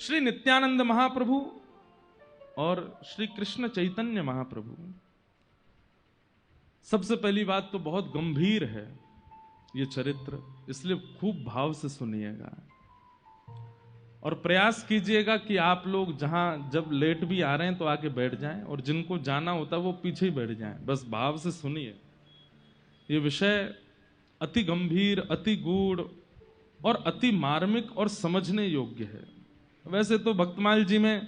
श्री नित्यानंद महाप्रभु और श्री कृष्ण चैतन्य महाप्रभु। सबसे पहली बात तो बहुत गंभीर है ये चरित्र, इसलिए खूब भाव से सुनिएगा और प्रयास कीजिएगा कि आप लोग जहां जब लेट भी आ रहे हैं तो आके बैठ जाएं और जिनको जाना होता है वो पीछे ही बैठ जाएं। बस भाव से सुनिए। ये विषय अति गंभीर, अति गूढ़ और अति मार्मिक और समझने योग्य है। वैसे तो भक्तमाल जी में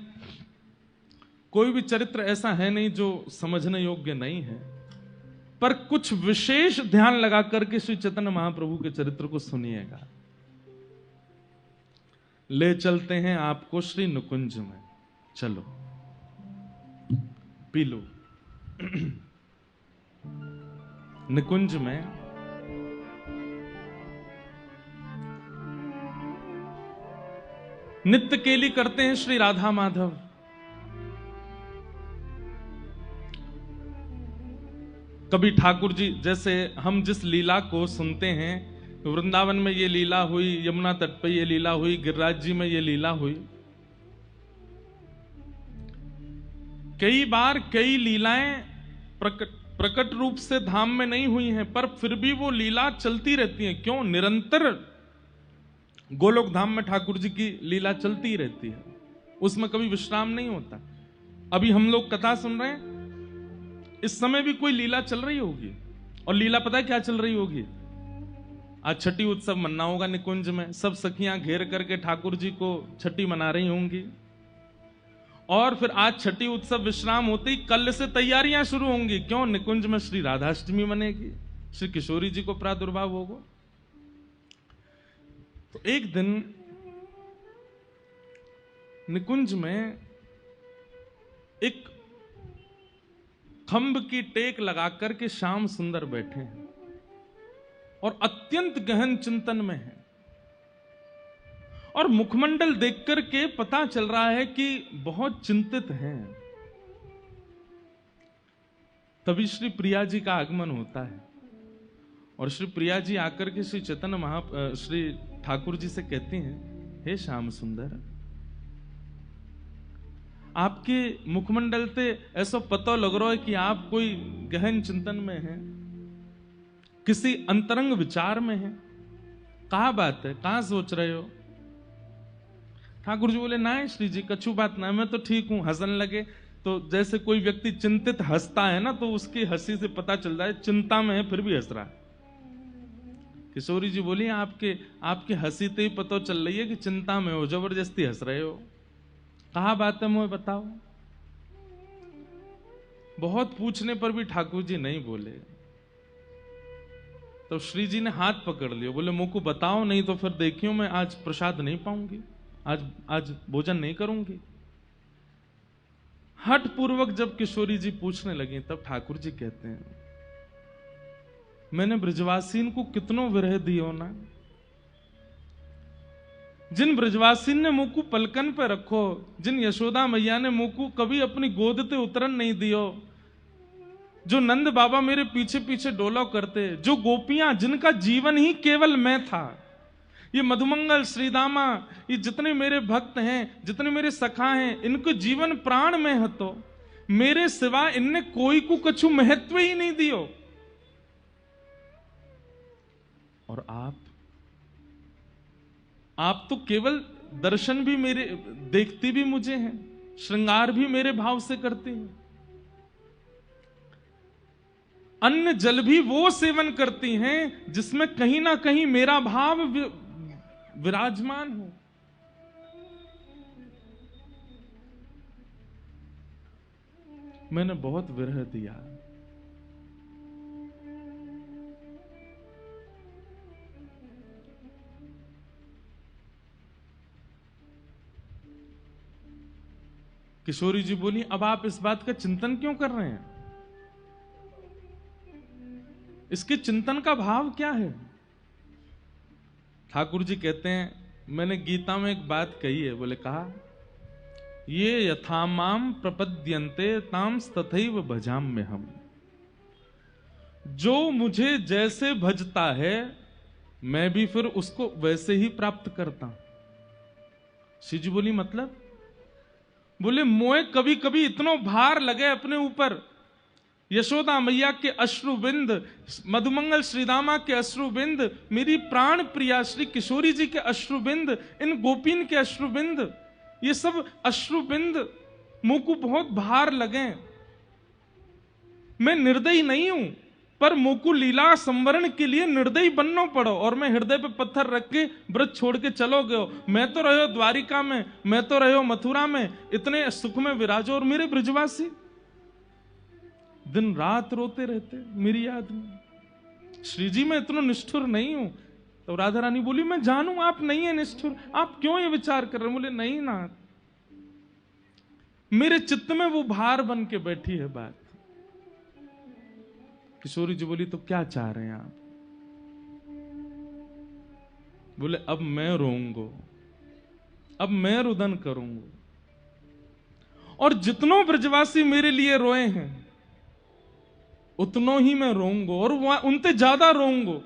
कोई भी चरित्र ऐसा है नहीं जो समझने योग्य नहीं है, पर कुछ विशेष ध्यान लगा करके श्री चैतन्य महाप्रभु के चरित्र को सुनिएगा। ले चलते हैं आपको श्री नुकुंज में, चलो पी लो। निकुंज में नित्य केली करते हैं श्री राधा माधव। कभी ठाकुर जी, जैसे हम जिस लीला को सुनते हैं, वृंदावन में ये लीला हुई, यमुना तट पर ये लीला हुई, गिरिराज जी में ये लीला हुई। कई बार कई लीलाएं प्रकट रूप से धाम में नहीं हुई हैं, पर फिर भी वो लीला चलती रहती है। क्यों? निरंतर गोलोक धाम में ठाकुर जी की लीला चलती ही रहती है, उसमें कभी विश्राम नहीं होता। अभी हम लोग कथा सुन रहे हैं, इस समय भी कोई लीला चल रही होगी, और लीला पता है क्या चल रही होगी? आज छठी उत्सव मनाना होगा निकुंज में, सब सखियां घेर करके ठाकुर जी को छठी मना रही होंगी, और फिर आज छठी उत्सव विश्राम होते ही कल से तैयारियां शुरू होंगी। क्यों? निकुंज में श्री राधाष्टमी मनेगी, श्री किशोरी जी को प्रादुर्भाव होगा। तो एक दिन निकुंज में एक खंभ की टेक लगा करके श्याम सुंदर बैठे हैं और अत्यंत गहन चिंतन में हैं, और मुखमंडल देख करके पता चल रहा है कि बहुत चिंतित हैं। तभी श्री प्रिया जी का आगमन होता है, और श्री प्रिया जी आकर के श्री चैतन्य श्री ठाकुर जी से कहती हैं, हे श्याम सुंदर, आपके मुखमंडल से ऐसा पता लग रहा है कि आप कोई गहन चिंतन में हैं, किसी अंतरंग विचार में हैं। कहा बात है, कहां सोच रहे हो? ठाकुर जी बोले, ना श्री जी, कछु बात ना, मैं तो ठीक हूं। हंसने लगे। तो जैसे कोई व्यक्ति चिंतित हंसता है ना, तो उसकी हंसी से पता चलता है चिंता में है फिर भी हंस रहा है। किशोरी जी बोली, आपकी हंसी से ही पता चल रही है कि चिंता में हो, जबरदस्ती हंस रहे हो। कहा बात है, मुझे बताओ। बहुत पूछने पर भी ठाकुर जी नहीं बोले। तो श्री जी ने हाथ पकड़ लिया, बोले मुझ को बताओ, नहीं तो फिर देखियो मैं आज प्रसाद नहीं पाऊंगी, आज भोजन नहीं करूंगी। हठ पूर्वक जब किशोरी जी पूछने लगी, तब ठाकुर जी कहते हैं, मैंने ब्रजवासीन को कितनों विरह दियो ना। जिन ब्रजवासीन ने मुंह को पलकन पे रखो, जिन यशोदा मैया ने मुंह को कभी अपनी गोद ते उतरन नहीं दियो, जो नंद बाबा मेरे पीछे पीछे डोला करते, जो गोपियां जिनका जीवन ही केवल मैं था, ये मधुमंगल, श्रीदामा, ये जितने मेरे भक्त हैं, जितने मेरे सखा हैं, इनको जीवन प्राण में है, तो मेरे सिवा इनने कोई को कछु महत्व ही नहीं दियो। और आप तो केवल दर्शन भी मेरे, देखती भी मुझे हैं, श्रृंगार भी मेरे भाव से करती हैं, अन्न जल भी वो सेवन करती हैं जिसमें कहीं ना कहीं मेरा भाव विराजमान हो। मैंने बहुत विरह दिया। किशोरी जी बोली, अब आप इस बात का चिंतन क्यों कर रहे हैं? इसके चिंतन का भाव क्या है? ठाकुर जी कहते हैं, मैंने गीता में एक बात कही है। बोले, कहा, ये यथामाम प्रपद्यन्ते ताम तथैव भजाम्य हम। जो मुझे जैसे भजता है, मैं भी फिर उसको वैसे ही प्राप्त करता हूं। श्री जी बोली मतलब? बोले मोए कभी कभी इतनो भार लगे अपने ऊपर, यशोदा मैया के अश्रुबिंद, मधुमंगल श्रीदामा के अश्रुबिंद, मेरी प्राण प्रिया श्री किशोरी जी के अश्रुबिंद, इन गोपीन के अश्रुबिंद, ये सब अश्रुबिंद मुंह को बहुत भार लगे। मैं निर्दयी नहीं हूं, पर मुंह को लीला संवरण के लिए निर्दयी बनना पड़ो, और मैं हृदय पे पत्थर रख के व्रत छोड़ के चलो गयो। मैं तो रहो द्वारिका में, मैं तो रहो मथुरा में, इतने सुख में विराजो, और मेरे ब्रजवासी दिन रात रोते रहते मेरी याद में। श्री जी मैं इतना निष्ठुर नहीं हूं। तो राधा रानी बोली मैं जानू आप नहीं है निष्ठुर, आप क्यों ये विचार कर रहे हैं? बोले नहीं नाथ, मेरे चित्त में वो भार बन के बैठी है बात। किशोरी जी बोली तो क्या चाह रहे हैं आप? बोले अब मैं रोऊंगा, अब मैं रुदन करूंगा, और जितनों ब्रजवासी मेरे लिए रोए हैं उतनों ही मैं रोऊंगा, और उनसे ज्यादा रोऊंगा,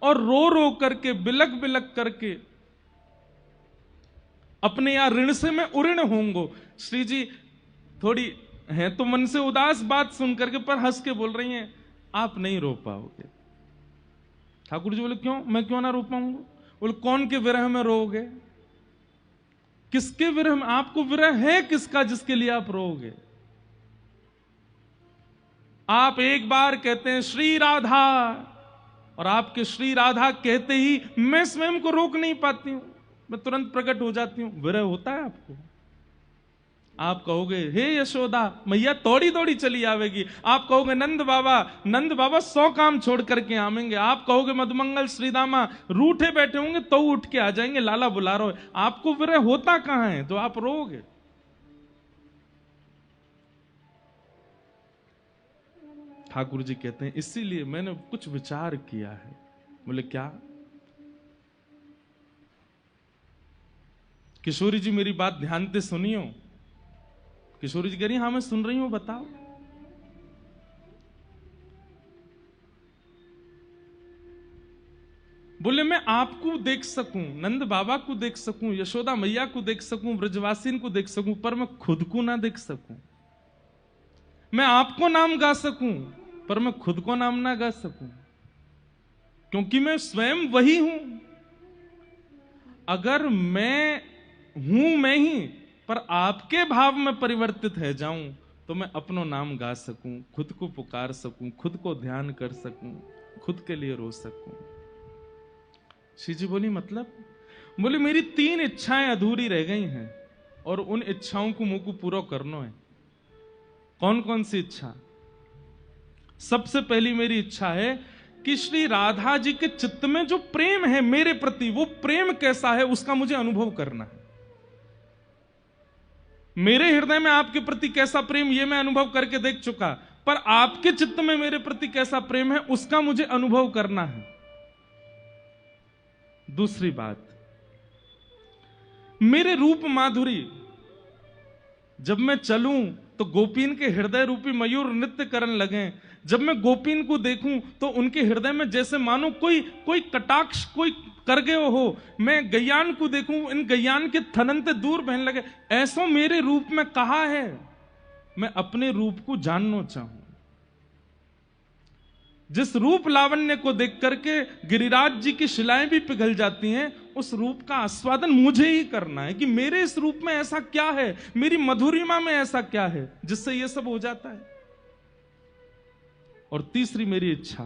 और रो रो करके बिलक बिलक करके अपने यहां ऋण से मैं उऋण होऊंगा। श्री जी थोड़ी है तो मन से उदास बात सुन करके, पर हंस के बोल रही हैं आप नहीं रो पाओगे। ठाकुर जी बोले क्यों, मैं क्यों ना रो पाऊंगा? बोले कौन के विरह में रोओगे? किसके विरह में? आपको विरह है किसका जिसके लिए आप रोओगे? आप एक बार कहते हैं श्री राधा, और आपके श्री राधा कहते ही मैं स्वयं को रोक नहीं पाती हूं, मैं तुरंत प्रकट हो जाती हूं। विरह होता है आपको? आप कहोगे हे यशोदा मैया दौड़ी दौड़ी चली आवेगी, आप कहोगे नंद बाबा 100 काम छोड़ करके आवेंगे, आप कहोगे मधुमंगल श्रीदामा रूठे बैठे होंगे तो उठ के आ जाएंगे, लाला बुला रहे हो। आपको विरह होता कहां है तो आप रोओगे? ठाकुर जी कहते हैं इसीलिए मैंने कुछ विचार किया है। बोले क्या? किशोरी जी मेरी बात ध्यान से सुनियो। किशोरी जी कह रही हाँ मैं सुन रही हूं, बताओ। बोले मैं आपको देख सकूं, नंद बाबा को देख सकूं, यशोदा मैया को देख सकूं, ब्रजवासीन को देख सकूं, पर मैं खुद को ना देख सकूं। मैं आपको नाम गा सकूं पर मैं खुद को नाम ना गा सकूं, क्योंकि मैं स्वयं वही हूं। अगर मैं हूं मैं ही, पर आपके भाव में परिवर्तित है जाऊं, तो मैं अपनो नाम गा सकूं, खुद को पुकार सकूं, खुद को ध्यान कर सकूं, खुद के लिए रो सकूं। श्री जी बोली मतलब? बोले मेरी 3 इच्छाएं अधूरी रह गई हैं, और उन इच्छाओं को मुझको पूरा करना है। कौन कौन सी इच्छा? सबसे पहली मेरी इच्छा है कि श्री राधा जी के चित्त में जो प्रेम है मेरे प्रति, वो प्रेम कैसा है उसका मुझे अनुभव करना है। मेरे हृदय में आपके प्रति कैसा प्रेम ये मैं अनुभव करके देख चुका, पर आपके चित्त में मेरे प्रति कैसा प्रेम है उसका मुझे अनुभव करना है। दूसरी बात, मेरे रूप माधुरी, जब मैं चलूं तो गोपीन के हृदय रूपी मयूर नृत्य करने लगे। जब मैं गोपीन को देखूं तो उनके हृदय में जैसे मानो कोई कटाक्ष कोई कर गए हो। मैं गैयान को देखूं, इन गैयान के थननते दूर बहने लगे। ऐसा मेरे रूप में कहा है, मैं अपने रूप को जानना चाहूं। जिस रूप लावण्य को देख करके गिरिराज जी की शिलाएं भी पिघल जाती हैं, उस रूप का आस्वादन मुझे ही करना है कि मेरे इस रूप में ऐसा क्या है, मेरी मधुरिमा में ऐसा क्या है जिससे यह सब हो जाता है। और तीसरी मेरी इच्छा,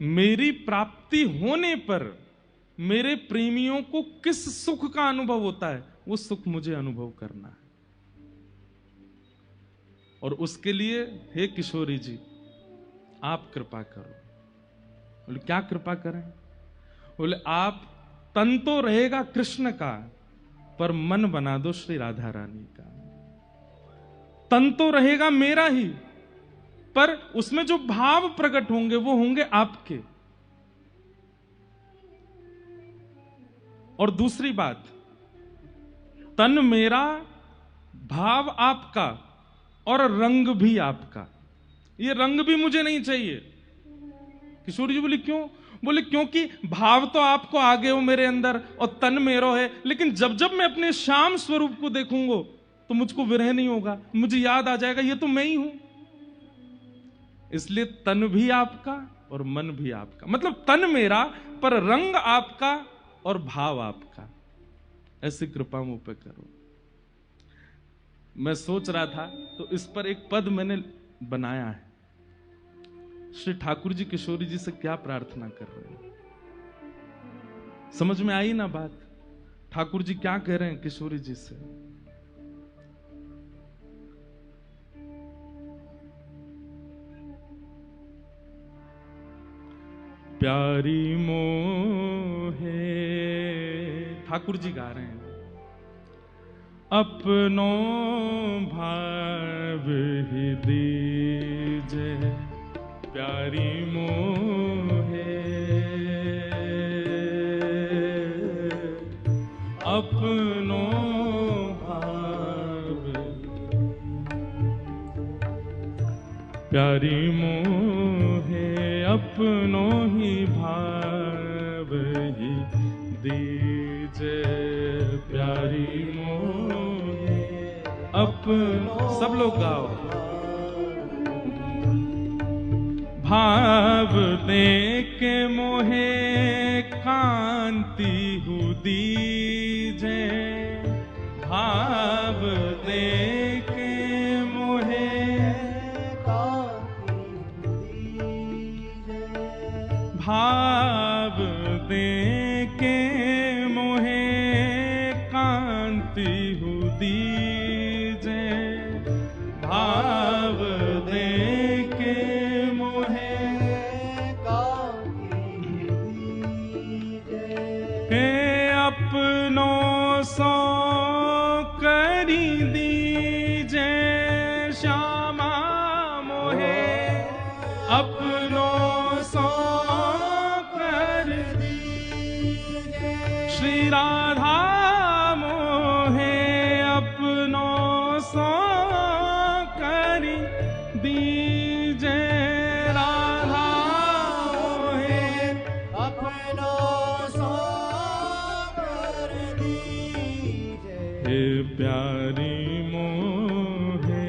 मेरी प्राप्ति होने पर मेरे प्रेमियों को किस सुख का अनुभव होता है, वो सुख मुझे अनुभव करना है। और उसके लिए हे किशोरी जी आप कृपा करो। बोले क्या कृपा करें? बोले आप तन तो रहेगा कृष्ण का, पर मन बना दो श्री राधा रानी का। तन तो रहेगा मेरा ही, पर उसमें जो भाव प्रकट होंगे वो होंगे आपके। और दूसरी बात, तन मेरा, भाव आपका, और रंग भी आपका। ये रंग भी मुझे नहीं चाहिए। किशोरी जी बोली क्यों? बोले क्योंकि भाव तो आपको आगे हो मेरे अंदर और तन मेरो है, लेकिन जब जब मैं अपने श्याम स्वरूप को देखूंगा तो मुझको विरह नहीं होगा, मुझे याद आ जाएगा ये तो मैं ही हूं। इसलिए तन भी आपका और मन भी आपका, मतलब तन मेरा पर रंग आपका और भाव आपका। ऐसी कृपा मुझ पे करो। मैं सोच रहा था तो इस पर एक पद मैंने बनाया है। श्री ठाकुर जी किशोरी जी से क्या प्रार्थना कर रहे हैं, समझ में आई ना बात? ठाकुर जी क्या कह रहे हैं किशोरी जी से? प्यारी मोहे, ठाकुर जी गा रहे हैं, अपनो भाव ही दीजे प्यारी मोहे, अपनो भाव प्यारी मोहे, अपनो ही भाव ही दीजे प्यारी मोहे, अपनो। सब लोग गाओ। भाव दे के मोहे कांति हु दीजे, भाव दे के मोहे कांति हु दीजे, भाव दे के मोहे कांति हु दीजे, भाव दे के मोहे कांति दीजे, हे अपनो सो करी दीजे श्यामा मोहे, अपनो सो कर दीजे श्री राधा मोहे, अपनो सो करी दीजे राधा मोहे, अपनो सो कर दीजे, हे प्यारी मोहे,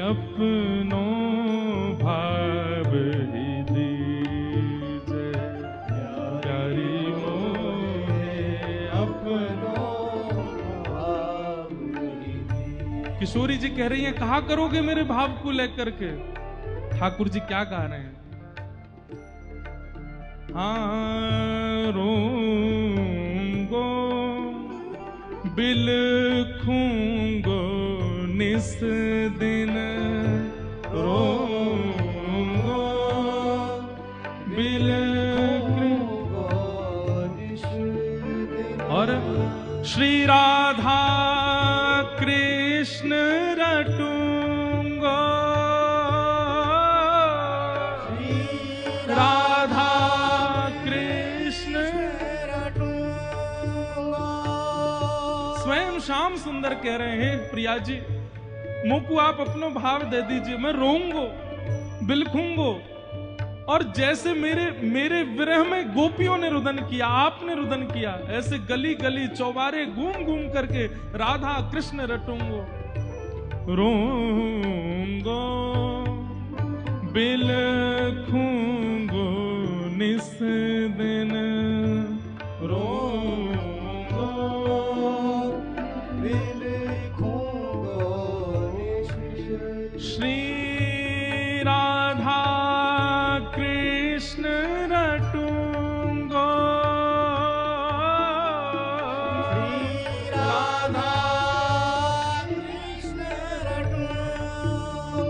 अपनो भाव ही दीजे प्यारी मोहे, अपनो भाव ही दीजे। किशोरी जी कह रही हैं कहा करोगे मेरे भाव को लेकर के? ठाकुर जी क्या गा रहे हैं? हाँ रोंगो बिलखूंगो निस दिन, रोंगो बिलखूंगो निस दिन, और श्री राधा कृष्ण रटूंगो, राधा कृष्ण रटूंगो। स्वयं श्याम सुंदर कह रहे हैं प्रिया जी मुझको आप अपनो भाव दे दीजिए, मैं रोऊंगो बिलखूंगो, और जैसे मेरे विरह में गोपियों ने रुदन किया, आपने रुदन किया, ऐसे गली गली चौबारे घूम घूम करके राधा कृष्ण रटूंगो, रोऊंगो बिलखूंगो निस दिन, रोऊंगो बिलखूंगो निस दिन, श्री राधा कृष्ण रटूंगो, श्री राधा कृष्ण रटूंगो,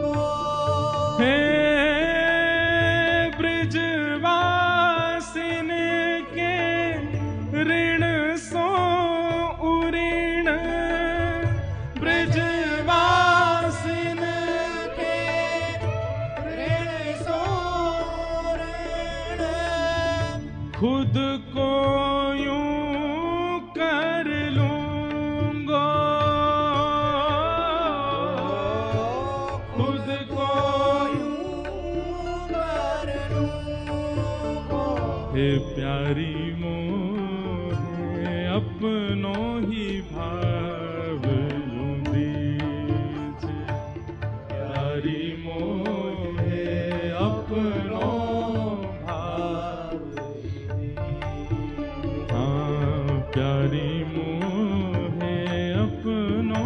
हे ब्रजवासिन के ऋण सो उऋण, ब्रजवासिन के ऋण सो ऋण, खुद को यूं कर लूंगो, खुद को यूं कर लूंगो, हे अपनो ही भाव यूं दीजे, प्यारी मोहे अपनो भाव, हाँ प्यारी मोहे अपनो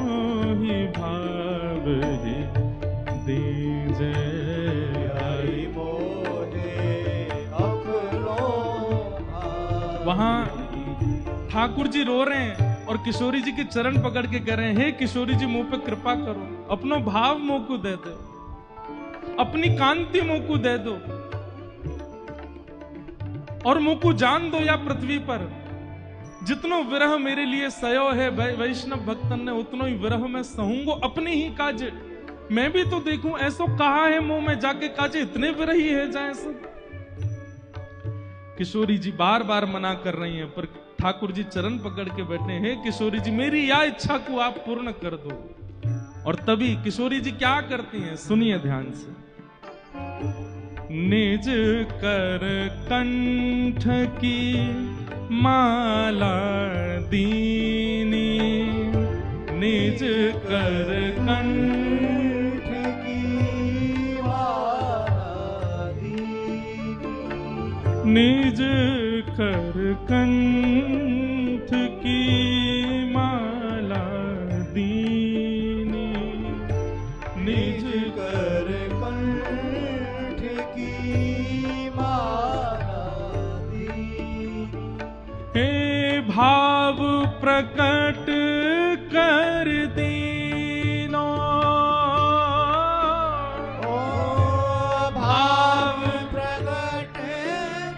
ही भाव ही दीजे, प्यारी मोहे अपनो भाव। वहां ठाकुर जी रो रहे हैं और किशोरी जी के चरण पकड़ के कह रहे हैं, हे किशोरी जी मुंह पे कृपा करो, अपनो भाव मुंह को दे दो, अपनी कांति मुंह को दे दो और मुंह को जान दो या पृथ्वी पर जितनो विरह मेरे लिए सयो है वैष्णव भक्तन ने, उतनो ही विरह में सहूंगो अपनी ही काजे। मैं भी तो देखूं ऐसो कहा है मुंह में जाके काजे, इतने विरही है जाए सब। किशोरी जी बार बार मना कर रही हैं पर ठाकुर जी चरण पकड़ के बैठे हैं, किशोरी जी मेरी या इच्छा को आप पूर्ण कर दो। और तभी किशोरी जी क्या करती हैं, सुनिए ध्यान से। निज कर कंठ की माला दीनी, निज कर कंठ की माला दीनी, निज कर कंठ की माला दीनी, निज कर कंठ की माला दीनी, हे भाव प्रकट कर दीनो, भाव प्रकट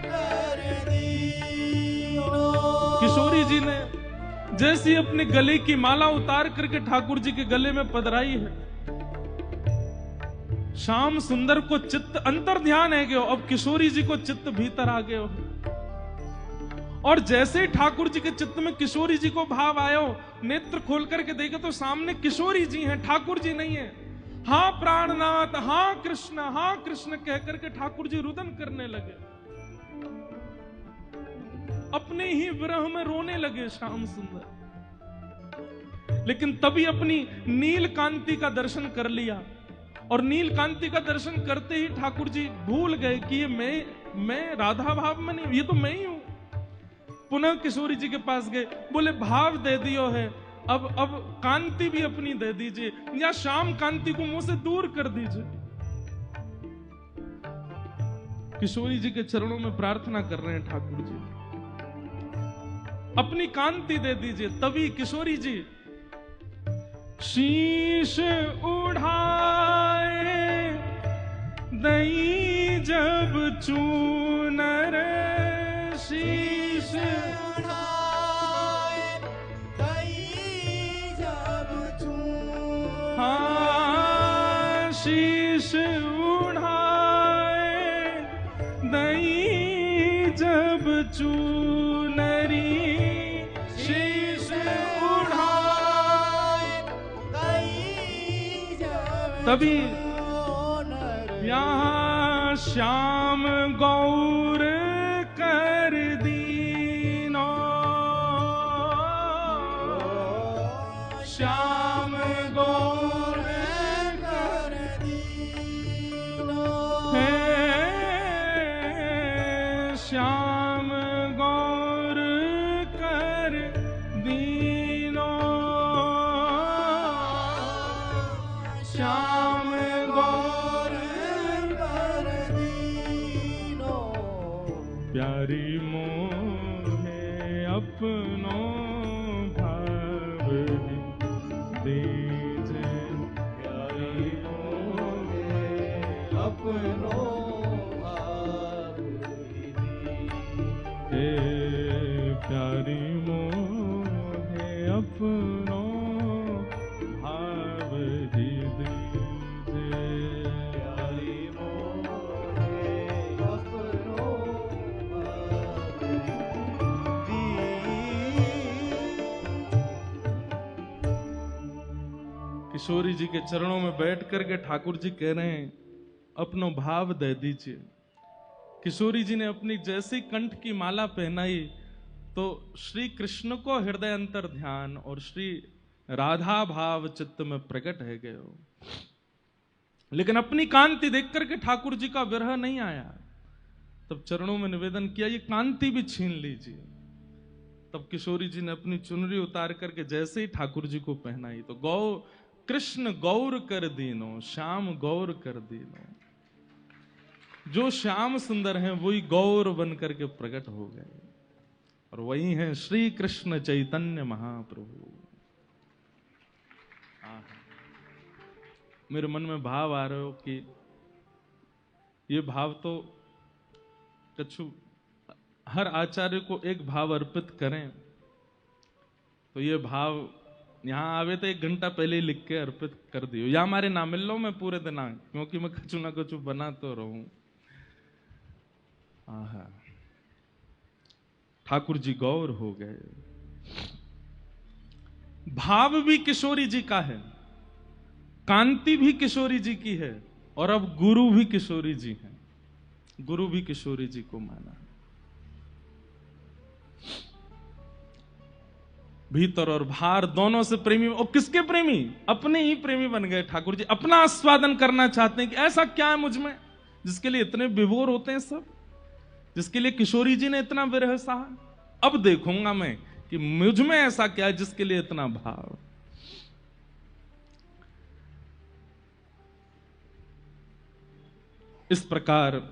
कर दीनो। किशोरी जी ने जैसी अपने गले की माला उतार करके ठाकुर जी के गले में पधराई है, श्याम सुंदर को चित्त अंतर ध्यान है गयो, अब किशोरी जी को चित्त भीतर आ गयो। और जैसे ठाकुर जी के चित्त में किशोरी जी को भाव आयो, नेत्र खोल करके देखे तो सामने किशोरी जी हैं, ठाकुर जी नहीं है। हाँ प्राणनाथ, हाँ कृष्ण कह करके ठाकुर जी रुदन करने लगे, अपने ही विरह में रोने लगे श्याम सुंदर। लेकिन तभी अपनी नील कांति का दर्शन कर लिया, और नील कांति का दर्शन करते ही ठाकुर जी भूल गए कि ये मैं राधा भाव में नहीं, ये तो मैं ही हूं। पुनः किशोरी जी के पास गए, बोले भाव दे दियो है, अब कांति भी अपनी दे दीजिए, या शाम कांति को मुंह से दूर कर दीजिए। किशोरी जी के चरणों में प्रार्थना कर रहे हैं ठाकुर जी, अपनी कांति दे दीजिए। तभी किशोरी जी शीश उठाए दई जब चूनर, शीश उठाए दई जब चूनर, हाँ शीश उठाए दई जब चूनरी, शीश उठाए दई जब, तभी यहाँ श्याम गौर कर दीनो, श्याम गौर कर दीनो, हे श्याम गौर कर दीनो, श्याम गौर कर दीनो, प्यारी मोहे अपनो भाव दीजे, प्यारी मोहे अपनो भाव दीजे, प्यारी मोहे अपनो भाव दीजे, प्यारी मोहे अपनो किशोरी जी के चरणों में बैठ करके ठाकुर जी कह रहे हैं अपनो भाव दे दीजिए। किशोरी जी ने अपनी जैसी कंठ की माला पहनाई, तो श्री कृष्ण को हृदय अंतर ध्यान और श्री राधा भाव चित्त में प्रकट है गए हो, लेकिन अपनी कांति देख करके ठाकुर जी का विरह नहीं आया। तब चरणों में निवेदन किया, ये कांति भी छीन लीजिए। तब किशोरी जी ने अपनी चुनरी उतार करके जैसे ही ठाकुर जी को पहनाई तो कृष्ण गौर कर दीनो, श्याम गौर कर दीनो। जो श्याम सुंदर हैं वही गौर बन करके प्रकट हो गए, और वही हैं श्री कृष्ण चैतन्य महाप्रभु। मेरे मन में भाव आ रहे हो कि ये भाव तो कछु हर आचार्य को एक भाव अर्पित करें, तो ये भाव यहां आवे तो 1 घंटा पहले ही लिख के अर्पित कर दियो, या हमारे ना मिल लो मैं पूरे दिन, क्योंकि मैं कछु ना कछु बना तो रहूं। ठाकुर जी गौर हो गए। भाव भी किशोरी जी का है, कांति भी किशोरी जी की है, और अब गुरु भी किशोरी जी हैं। गुरु भी किशोरी जी को माना। भीतर और बाहर दोनों से प्रेमी, और किसके प्रेमी? अपने ही प्रेमी बन गए ठाकुर जी। अपना आस्वादन करना चाहते हैं कि ऐसा क्या है मुझ में जिसके लिए इतने विभोर होते हैं सब, जिसके लिए किशोरी जी ने इतना विरह सहा। अब देखूंगा मैं कि मुझ में ऐसा क्या है जिसके लिए इतना भाव। इस प्रकार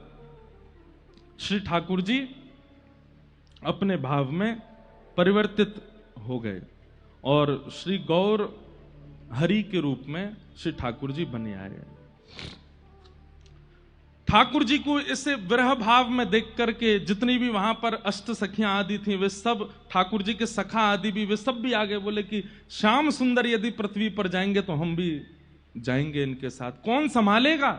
श्री ठाकुर जी अपने भाव में परिवर्तित हो गए और श्री गौर हरि के रूप में श्री ठाकुर जी बने आए। ठाकुर जी को इसे विरह भाव में देख करके जितनी भी वहां पर अष्ट सखियां आदि थी, वे सब ठाकुर जी के सखा आदि भी, वे सब भी आ गए। बोले कि श्याम सुंदर यदि पृथ्वी पर जाएंगे तो हम भी जाएंगे इनके साथ, कौन संभालेगा?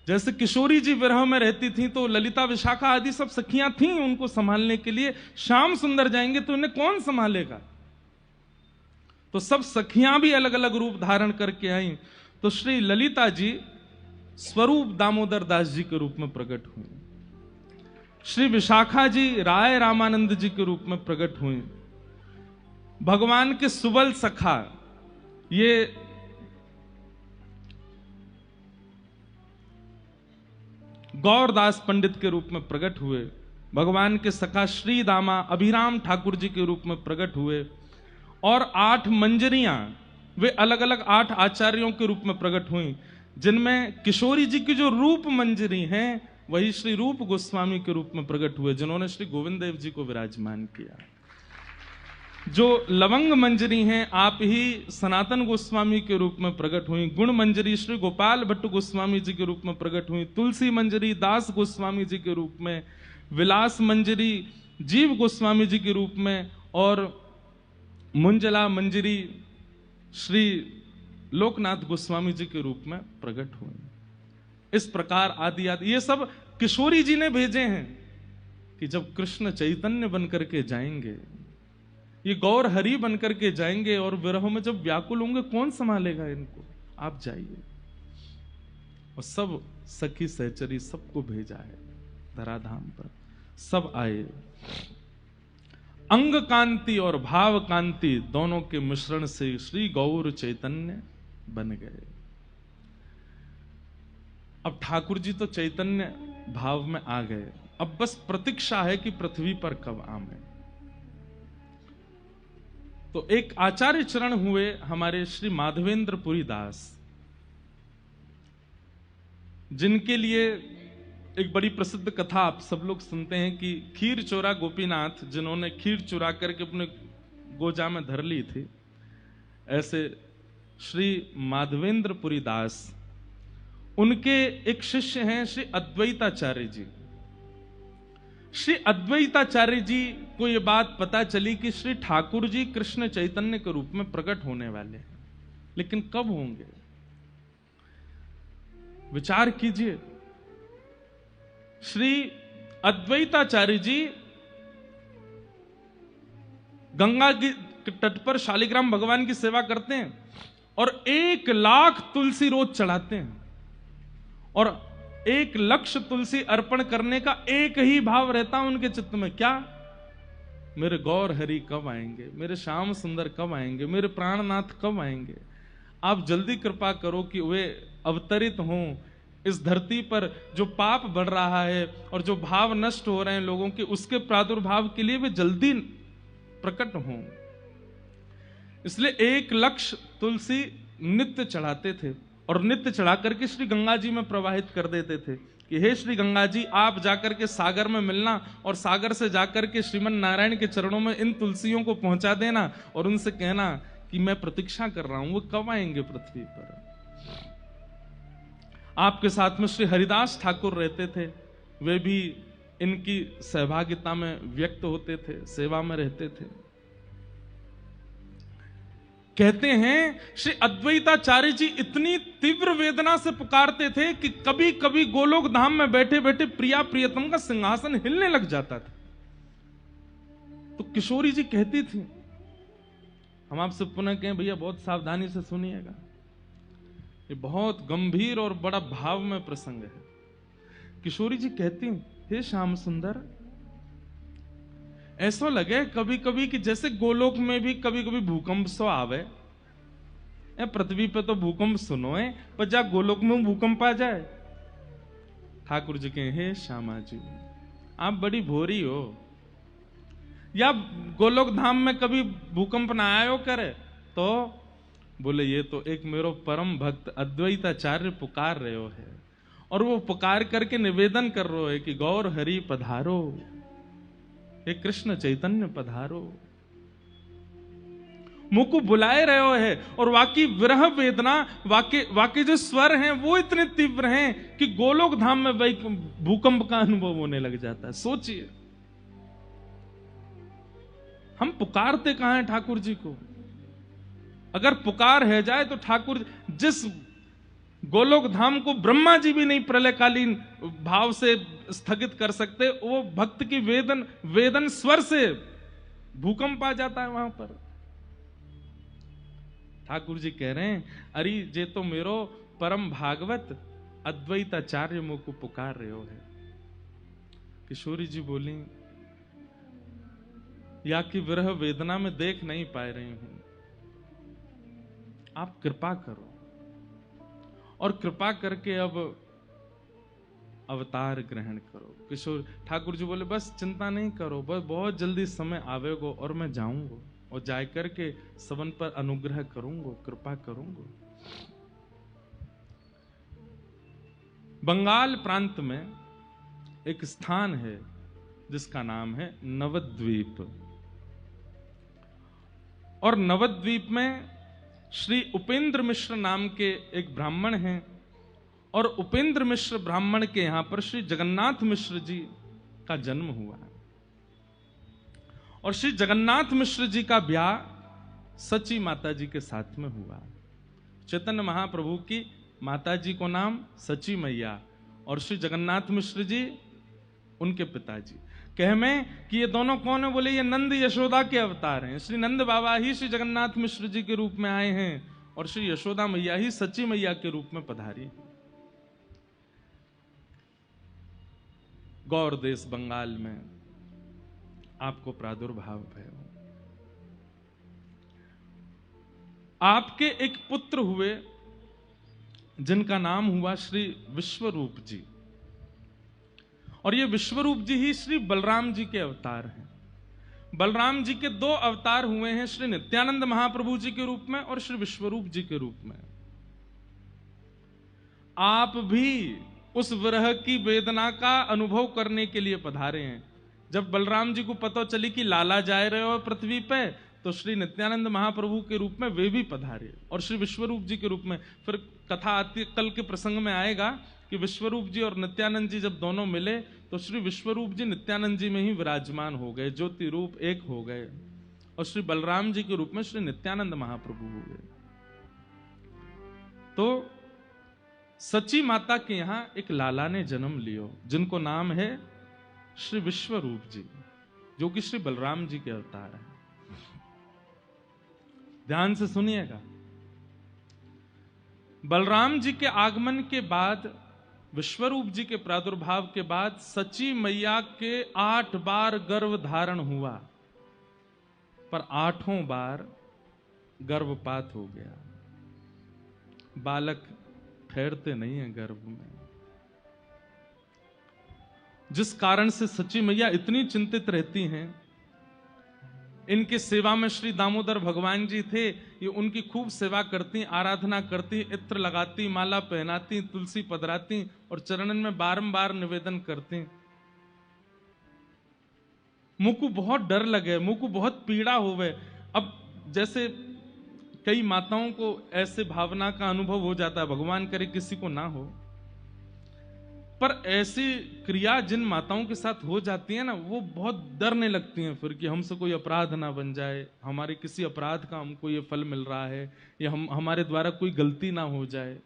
जैसे किशोरी जी विरह में रहती थी तो ललिता विशाखा आदि सब सखियां थीं उनको संभालने के लिए, श्याम सुंदर जाएंगे तो इन्हें कौन संभालेगा? तो सब सखियां भी अलग अलग रूप धारण करके आई। तो श्री ललिता जी स्वरूप दामोदर दास जी के रूप में प्रकट हुई, श्री विशाखा जी राय रामानंद जी के रूप में प्रकट हुई, भगवान के सुबल सखा ये गौरदास पंडित के रूप में प्रकट हुए, भगवान के सखा श्री दामा अभिराम ठाकुर जी के रूप में प्रकट हुए, और 8 मंजरियां वे अलग अलग 8 आचार्यों के रूप में प्रकट हुई, जिनमें किशोरी जी की जो रूप मंजरी हैं वही श्री रूप गोस्वामी के रूप में प्रकट हुए, जिन्होंने श्री गोविंद देव जी को विराजमान किया। जो लवंग मंजरी हैं आप ही सनातन गोस्वामी के रूप में प्रकट हुई, गुण मंजरी श्री गोपाल भट्ट गोस्वामी जी के रूप में प्रकट हुई, तुलसी मंजरी दास गोस्वामी जी के रूप में, विलास मंजरी जीव गोस्वामी जी के रूप में, और मुंजला मंजरी श्री लोकनाथ गोस्वामी जी के रूप में प्रकट हुई। इस प्रकार आदि आदि ये सब किशोरी जी ने भेजे हैं कि जब कृष्ण चैतन्य बनकर के जाएंगे, ये गौर हरि बनकर के जाएंगे, और विरह में जब व्याकुल होंगे कौन संभालेगा इनको? आप जाइए। और सब सखी सहचरी सबको भेजा है धराधाम पर, सब आए। अंग कांति और भाव कांति दोनों के मिश्रण से श्री गौर चैतन्य बन गए। अब ठाकुर जी तो चैतन्य भाव में आ गए, अब बस प्रतीक्षा है कि पृथ्वी पर कब आवे। तो एक आचार्य चरण हुए हमारे श्री माधवेंद्र पुरी दास, जिनके लिए एक बड़ी प्रसिद्ध कथा आप सब लोग सुनते हैं कि खीर चोरा गोपीनाथ, जिन्होंने खीर चुरा करके अपने गोजा में धर ली थी, ऐसे श्री माधवेंद्र पुरी दास, उनके एक शिष्य हैं श्री अद्वैताचार्य जी। श्री अद्वैताचार्य जी को यह बात पता चली कि श्री ठाकुर जी कृष्ण चैतन्य के रूप में प्रकट होने वाले हैं, लेकिन कब होंगे? विचार कीजिए। श्री अद्वैताचार्य जी गंगा के तट पर शालिग्राम भगवान की सेवा करते हैं और 1 लाख तुलसी रोज चढ़ाते हैं, और 1 लक्ष तुलसी अर्पण करने का एक ही भाव रहता है उनके चित्त में, क्या? मेरे गौर हरि कब आएंगे, मेरे श्याम सुंदर कब आएंगे, मेरे प्राणनाथ कब आएंगे। आप जल्दी कृपा करो कि वे अवतरित हों इस धरती पर। जो पाप बढ़ रहा है और जो भाव नष्ट हो रहे हैं लोगों के, उसके प्रादुर्भाव के लिए वे जल्दी प्रकट हों। इसलिए 1 लक्ष्य तुलसी नित्य चढ़ाते थे और नित्य चढ़ा करके श्री गंगा जी में प्रवाहित कर देते थे कि हे श्री गंगा जी, आप जाकर के सागर में मिलना और सागर से जाकर के श्रीमन नारायण के चरणों में इन तुलसियों को पहुंचा देना और उनसे कहना कि मैं प्रतीक्षा कर रहा हूं, वो कब आएंगे पृथ्वी पर। आपके साथ में श्री हरिदास ठाकुर रहते थे, वे भी इनकी सहभागिता में व्यक्त होते थे, सेवा में रहते थे। कहते हैं श्री अद्वैताचार्य जी इतनी तीव्र वेदना से पुकारते थे कि कभी कभी गोलोक धाम में बैठे बैठे प्रिया प्रियतम का सिंहासन हिलने लग जाता था। तो किशोरी जी कहती थी, हम आपसे पुनः कहें भैया बहुत सावधानी से सुनिएगा, ये बहुत गंभीर और बड़ा भाव में प्रसंग है। किशोरी जी कहती, हे श्याम सुंदर, ऐसा लगे कभी कभी कि जैसे गोलोक में भी कभी कभी भूकंप सो आवे। पृथ्वी पे तो भूकंप सुनो है, पर जा गोलोक में भूकंप आ जाए। ठाकुर जी कहे, हे श्यामा जी, आप बड़ी भोरी हो, या गोलोक धाम में कभी भूकंप ना आयो करे। तो बोले, ये तो एक मेरो परम भक्त अद्वैताचार्य पुकार रहे हो है, और वो पुकार करके निवेदन कर रहे है कि गौर हरि पधारो, हे कृष्ण चैतन्य पधारो, मुझको बुलाए रहे हो है। और वाकई विरह वेदना, वाकई जो स्वर हैं वो इतने तीव्र हैं कि गोलोक धाम में भूकंप का अनुभव होने लग जाता है। सोचिए, हम पुकारते कहां हैं ठाकुर जी को? अगर पुकार है जाए तो ठाकुर जिस गोलोक धाम को ब्रह्मा जी भी नहीं प्रलयकालीन भाव से स्थगित कर सकते, वो भक्त की वेदन स्वर से भूकंप आ जाता है वहां पर। ठाकुर जी कह रहे हैं, अरे जे तो मेरो परम भागवत अद्वैताचार्य मुझ को पुकार रहे हो है। किशोरी जी बोली, या कि विरह वेदना में देख नहीं पा रही हूं, आप कृपा करो। और कृपा करके अब अवतार ग्रहण करो। किशोर ठाकुर जी बोले, बस चिंता नहीं करो, बस बहुत जल्दी समय आवेगो और मैं जाऊंगा और जा करके सबन पर अनुग्रह करूंगा, कृपा करूंगा। बंगाल प्रांत में एक स्थान है जिसका नाम है नवद्वीप, और नवद्वीप में श्री उपेंद्र मिश्र नाम के एक ब्राह्मण हैं, और उपेंद्र मिश्र ब्राह्मण के यहां पर श्री जगन्नाथ मिश्र जी का जन्म हुआ है। और श्री जगन्नाथ मिश्र जी का ब्याह सची माता जी के साथ में हुआ। चैतन्य महाप्रभु की माता जी को नाम सची मैया, और श्री जगन्नाथ मिश्र जी उनके पिताजी। कह में कि ये दोनों कौन है? बोले, ये नंद यशोदा के अवतार हैं। श्री नंद बाबा ही श्री जगन्नाथ मिश्र जी के रूप में आए हैं, और श्री यशोदा मैया ही सच्ची मैया के रूप में पधारी। गौर देश बंगाल में आपको प्रादुर्भाव है। आपके एक पुत्र हुए जिनका नाम हुआ श्री विश्वरूप जी, और ये विश्वरूप जी ही श्री बलराम जी के अवतार हैं। बलराम जी के 2 अवतार हुए हैं, श्री नित्यानंद महाप्रभु जी के रूप में और श्री विश्वरूप जी के रूप में। आप भी उस विरह की वेदना का अनुभव करने के लिए पधारे हैं। जब बलराम जी को पता चली कि लाला जा रहे हो पृथ्वी पे, तो श्री नित्यानंद महाप्रभु के रूप में वे भी पधारे, और श्री विश्वरूप जी के रूप में। फिर कथा आती, कल के प्रसंग में आएगा कि विश्वरूप जी और नित्यानंद जी जब दोनों मिले, तो श्री विश्वरूप जी नित्यानंद जी में ही विराजमान हो गए, ज्योति रूप एक हो गए, और श्री बलराम जी के रूप में श्री नित्यानंद महाप्रभु हो गए। तो सची माता के यहां एक लाला ने जन्म लियो, जिनको नाम है श्री विश्वरूप जी, जो कि श्री बलराम जी के अवतार हैं। ध्यान से सुनिएगा। बलराम जी के आगमन के बाद, विश्वरूप जी के प्रादुर्भाव के बाद, सची मैया के 8 बार गर्भ धारण हुआ। पर 8 बार गर्भपात हो गया। बालक ठहरते नहीं है गर्भ में, जिस कारण से सच्ची मैया इतनी चिंतित रहती हैं। इनके सेवा में श्री दामोदर भगवान जी थे, ये उनकी खूब सेवा करती, आराधना करती, इत्र लगाती, माला पहनाती, तुलसी पधराती और चरणन में बारंबार निवेदन करती। मुझको बहुत डर लगे, मुझको बहुत पीड़ा होवे। अब जैसे कई माताओं को ऐसे भावना का अनुभव हो जाता है, भगवान करे किसी को ना हो, पर ऐसी क्रिया जिन माताओं के साथ हो जाती है ना, वो बहुत डरने लगती हैं फिर कि हमसे कोई अपराध ना बन जाए, हमारे किसी अपराध का हमको ये फल मिल रहा है, या हमारे द्वारा कोई गलती ना हो जाए।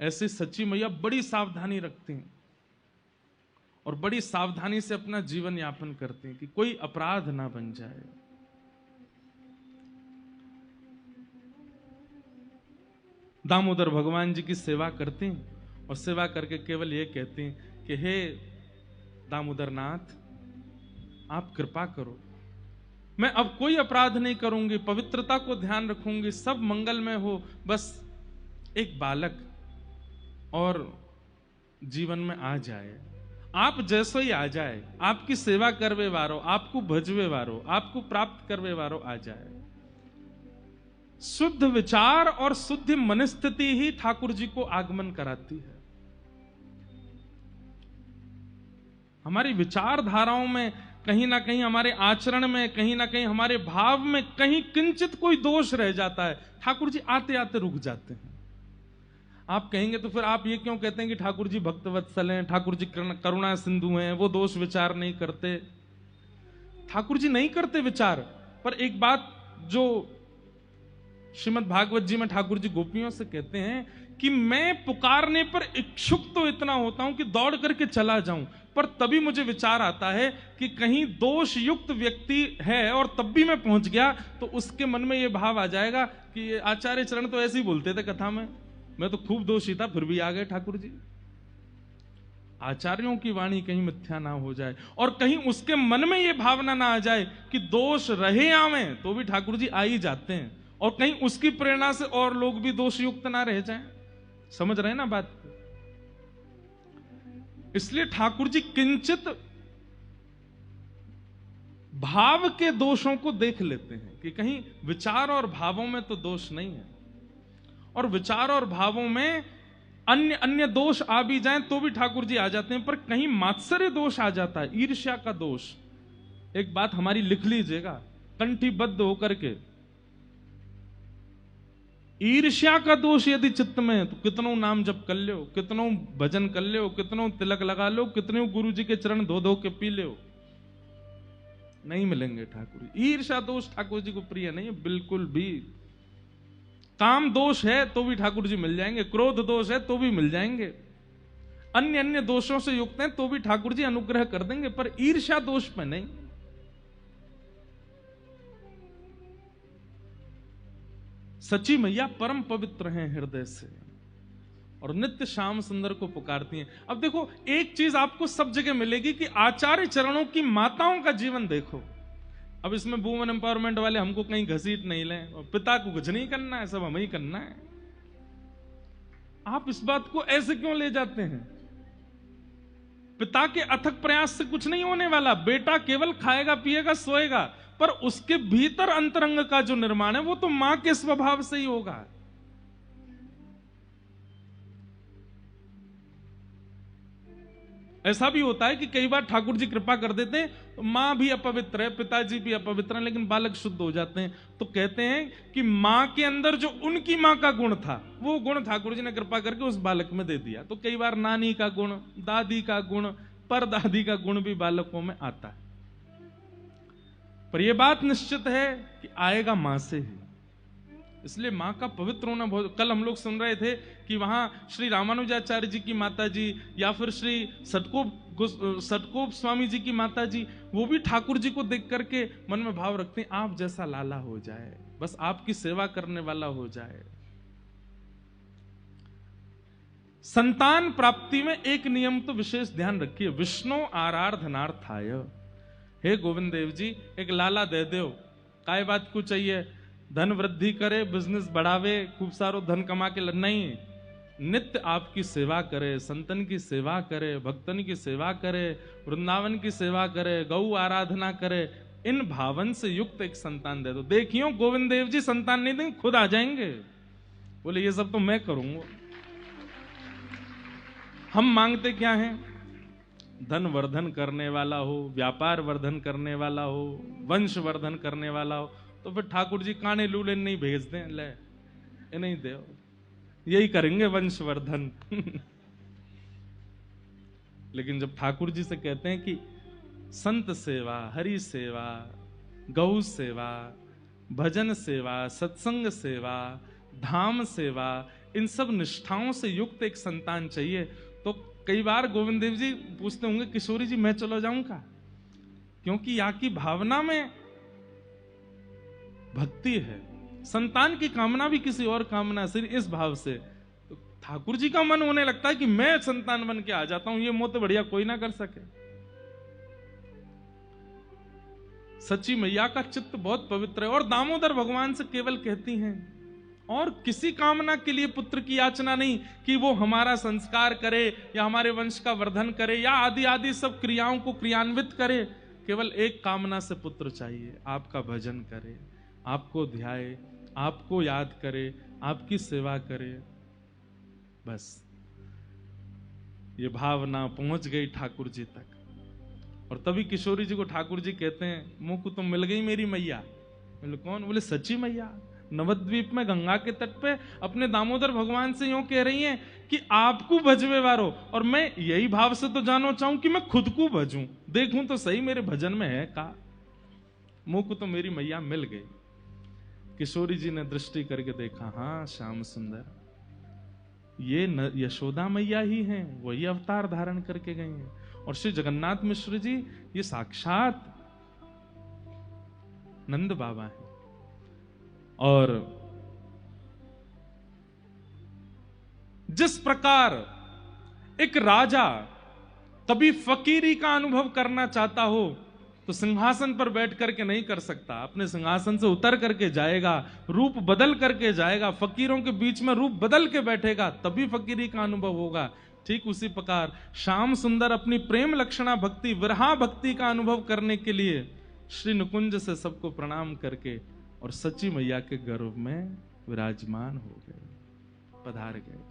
ऐसे सच्ची मैया बड़ी सावधानी रखती हैं और बड़ी सावधानी से अपना जीवन यापन करती हैं कि कोई अपराध ना बन जाए। दामोदर भगवान जी की सेवा करती हैं और सेवा करके केवल ये कहती हैं कि हे दामोदर नाथ, आप कृपा करो, मैं अब कोई अपराध नहीं करूंगी, पवित्रता को ध्यान रखूंगी, सब मंगलमय हो, बस एक बालक और जीवन में आ जाए, आप जैसो ही आ जाए, आपकी सेवा करवे वारो, आपको भजवे वारो, आपको प्राप्त करवे वारो आ जाए। शुद्ध विचार और शुद्ध मनस्थिति ही ठाकुर जी को आगमन कराती है। हमारी विचारधाराओं में कहीं ना कहीं, हमारे आचरण में कहीं ना कहीं, हमारे भाव में कहीं किंचित कोई दोष रह जाता है, ठाकुर जी आते आते रुक जाते हैं। आप कहेंगे तो फिर आप ये क्यों कहते हैं कि ठाकुर जी भक्तवत्सल हैं, ठाकुर जी करुणा सिंधु हैं, वो दोष विचार नहीं करते? ठाकुर जी नहीं करते विचार, पर एक बात जो श्रीमद् भागवत जी में ठाकुर जी गोपियों से कहते हैं कि मैं पुकारने पर इच्छुक तो इतना होता हूं कि दौड़ करके चला जाऊं, पर तभी मुझे विचार आता है कि कहीं दोष युक्त व्यक्ति है और तब भी मैं पहुंच गया तो उसके मन में यह भाव आ जाएगा कि ये आचार्य चरण तो ऐसे ही बोलते थे कथा में, मैं तो खूब दोषी था फिर भी आ गए ठाकुर जी। आचार्यों की वाणी कहीं मिथ्या ना हो जाए और कहीं उसके मन में यह भावना ना आ जाए कि दोष रहे आवे तो भी ठाकुर जी आ ही जाते हैं, और कहीं उसकी प्रेरणा से और लोग भी दोष युक्त ना रह जाएं। समझ रहे हैं ना बात? इसलिए ठाकुर जी किंचित भाव के दोषों को देख लेते हैं कि कहीं विचार और भावों में तो दोष नहीं है, और विचार और भावों में अन्य अन्य दोष आ भी जाएं तो भी ठाकुर जी आ जाते हैं, पर कहीं मात्सर्य दोष आ जाता है, ईर्ष्या का दोष। एक बात हमारी लिख लीजिएगा कंठीबद्ध होकर के, ईर्ष्या का दोष यदि चित्त में है तो कितनों नाम जप कर लो, कितनों भजन कर लो, कितनों तिलक लगा लो, कितनों गुरु जी के चरण धो धो के पी लो, नहीं मिलेंगे ठाकुर जी। ईर्ष्या दोष ठाकुर जी को प्रिय नहीं है बिल्कुल भी। काम दोष है तो भी ठाकुर जी मिल जाएंगे, क्रोध दोष है तो भी मिल जाएंगे, अन्य अन्य दोषों से युक्त हैं तो भी ठाकुर जी अनुग्रह कर देंगे, पर ईर्ष्या दोष पे नहीं। सच्ची मैया परम पवित्र हैं हृदय से और नित्य श्याम सुंदर को पुकारती हैं। अब देखो एक चीज आपको सब जगह मिलेगी कि आचार्य चरणों की माताओं का जीवन देखो। अब इसमें वुमेन एम्पावरमेंट वाले हमको कहीं घसीट नहीं लें, और पिता को कुछ नहीं करना है, सब हमें ही करना है। आप इस बात को ऐसे क्यों ले जाते हैं? पिता के अथक प्रयास से कुछ नहीं होने वाला, बेटा केवल खाएगा पिएगा सोएगा, पर उसके भीतर अंतरंग का जो निर्माण है वो तो मां के स्वभाव से ही होगा। ऐसा भी होता है कि कई बार ठाकुर जी कृपा कर देते हैं तो मां भी अपवित्र है, पिताजी भी अपवित्र है, लेकिन बालक शुद्ध हो जाते हैं। तो कहते हैं कि मां के अंदर जो उनकी मां का गुण था वो गुण ठाकुर जी ने कृपा करके उस बालक में दे दिया। तो कई बार नानी का गुण, दादी का गुण, परदादी का गुण भी बालकों में आता है, पर यह बात निश्चित है कि आएगा मां से ही। इसलिए मां का पवित्र होना बहुत। कल हम लोग सुन रहे थे कि वहां श्री रामानुजाचार्य जी की माता जी या फिर श्री सटकोप स्वामी जी की माता जी, वो भी ठाकुर जी को देख करके मन में भाव रखते हैं आप जैसा लाला हो जाए, बस आपकी सेवा करने वाला हो जाए। संतान प्राप्ति में एक नियम तो विशेष ध्यान रखिए, विष्णु आराधनार्थाय। हे गोविंद देव जी एक लाला दे दो, काय बात को चाहिए, धन वृद्धि करे, बिजनेस बढ़ावे, खूब सारो धन कमा के नहीं, नित्य आपकी सेवा करे, संतन की सेवा करे, भक्तन की सेवा करे, वृंदावन की सेवा करे, गौ आराधना करे, इन भावन से युक्त एक संतान दे दो। देखियो गोविंद देव जी संतान नहीं देंगे, खुद आ जाएंगे। बोले ये सब तो मैं करूंगा। हम मांगते क्या हैं? धन वर्धन करने वाला हो, व्यापार वर्धन करने वाला हो, वंश वर्धन करने वाला हो। तो फिर ठाकुर जी काने लूले नहीं भेज दें, ले ये नहीं दे, यही करेंगे वंशवर्धन। लेकिन जब ठाकुर जी से कहते हैं कि संत सेवा, हरि सेवा, गौ सेवा, भजन सेवा, सत्संग सेवा, धाम सेवा, इन सब निष्ठाओं से युक्त एक संतान चाहिए, तो कई बार गोविंद देव जी पूछते होंगे किशोरी जी मैं चलो जाऊं का? क्योंकि यहाँ की भावना में भक्ति है, संतान की कामना भी किसी और कामना से, इस भाव से तो ठाकुर जी का मन होने लगता है कि मैं संतान बन के आ जाता हूं, ये मोह तो बढ़िया कोई ना कर सके। सच्ची मैया का चित्त बहुत पवित्र है और दामोदर भगवान से केवल कहती हैं और किसी कामना के लिए पुत्र की याचना नहीं कि वो हमारा संस्कार करे या हमारे वंश का वर्धन करे या आदि आदि सब क्रियाओं को क्रियान्वित करे। केवल एक कामना से पुत्र चाहिए, आपका भजन करे, आपको ध्याए, आपको याद करे, आपकी सेवा करे। बस ये भावना पहुंच गई ठाकुर जी तक। और तभी किशोरी जी को ठाकुर जी कहते हैं मुंह को तो मिल गई मेरी मैया। बोले कौन? बोले सच्ची मैया, नवद्वीप में गंगा के तट पे अपने दामोदर भगवान से यूं कह रही हैं कि आपको भजवे वारो, और मैं यही भाव से तो जानो चाहूं कि मैं खुद को भजूं, देखूं तो सही मेरे भजन में है का। मुंह को तो मेरी मैया मिल गई। किशोरी जी ने दृष्टि करके देखा, हाँ श्याम सुंदर ये यशोदा मैया ही हैं, वही अवतार धारण करके गई हैं। और श्री जगन्नाथ मिश्र जी ये साक्षात नंद बाबा हैं। और जिस प्रकार एक राजा कभी फकीरी का अनुभव करना चाहता हो तो सिंहासन पर बैठ करके नहीं कर सकता, अपने सिंहासन से उतर करके जाएगा, रूप बदल करके जाएगा, फकीरों के बीच में रूप बदल के बैठेगा, तभी फकीरी का अनुभव होगा। ठीक उसी प्रकार श्याम सुंदर अपनी प्रेम लक्षणा भक्ति, विरहा भक्ति का अनुभव करने के लिए श्री नुकुंज से सबको प्रणाम करके और सच्ची मैया के गर्भ में विराजमान हो गए, पधार गए।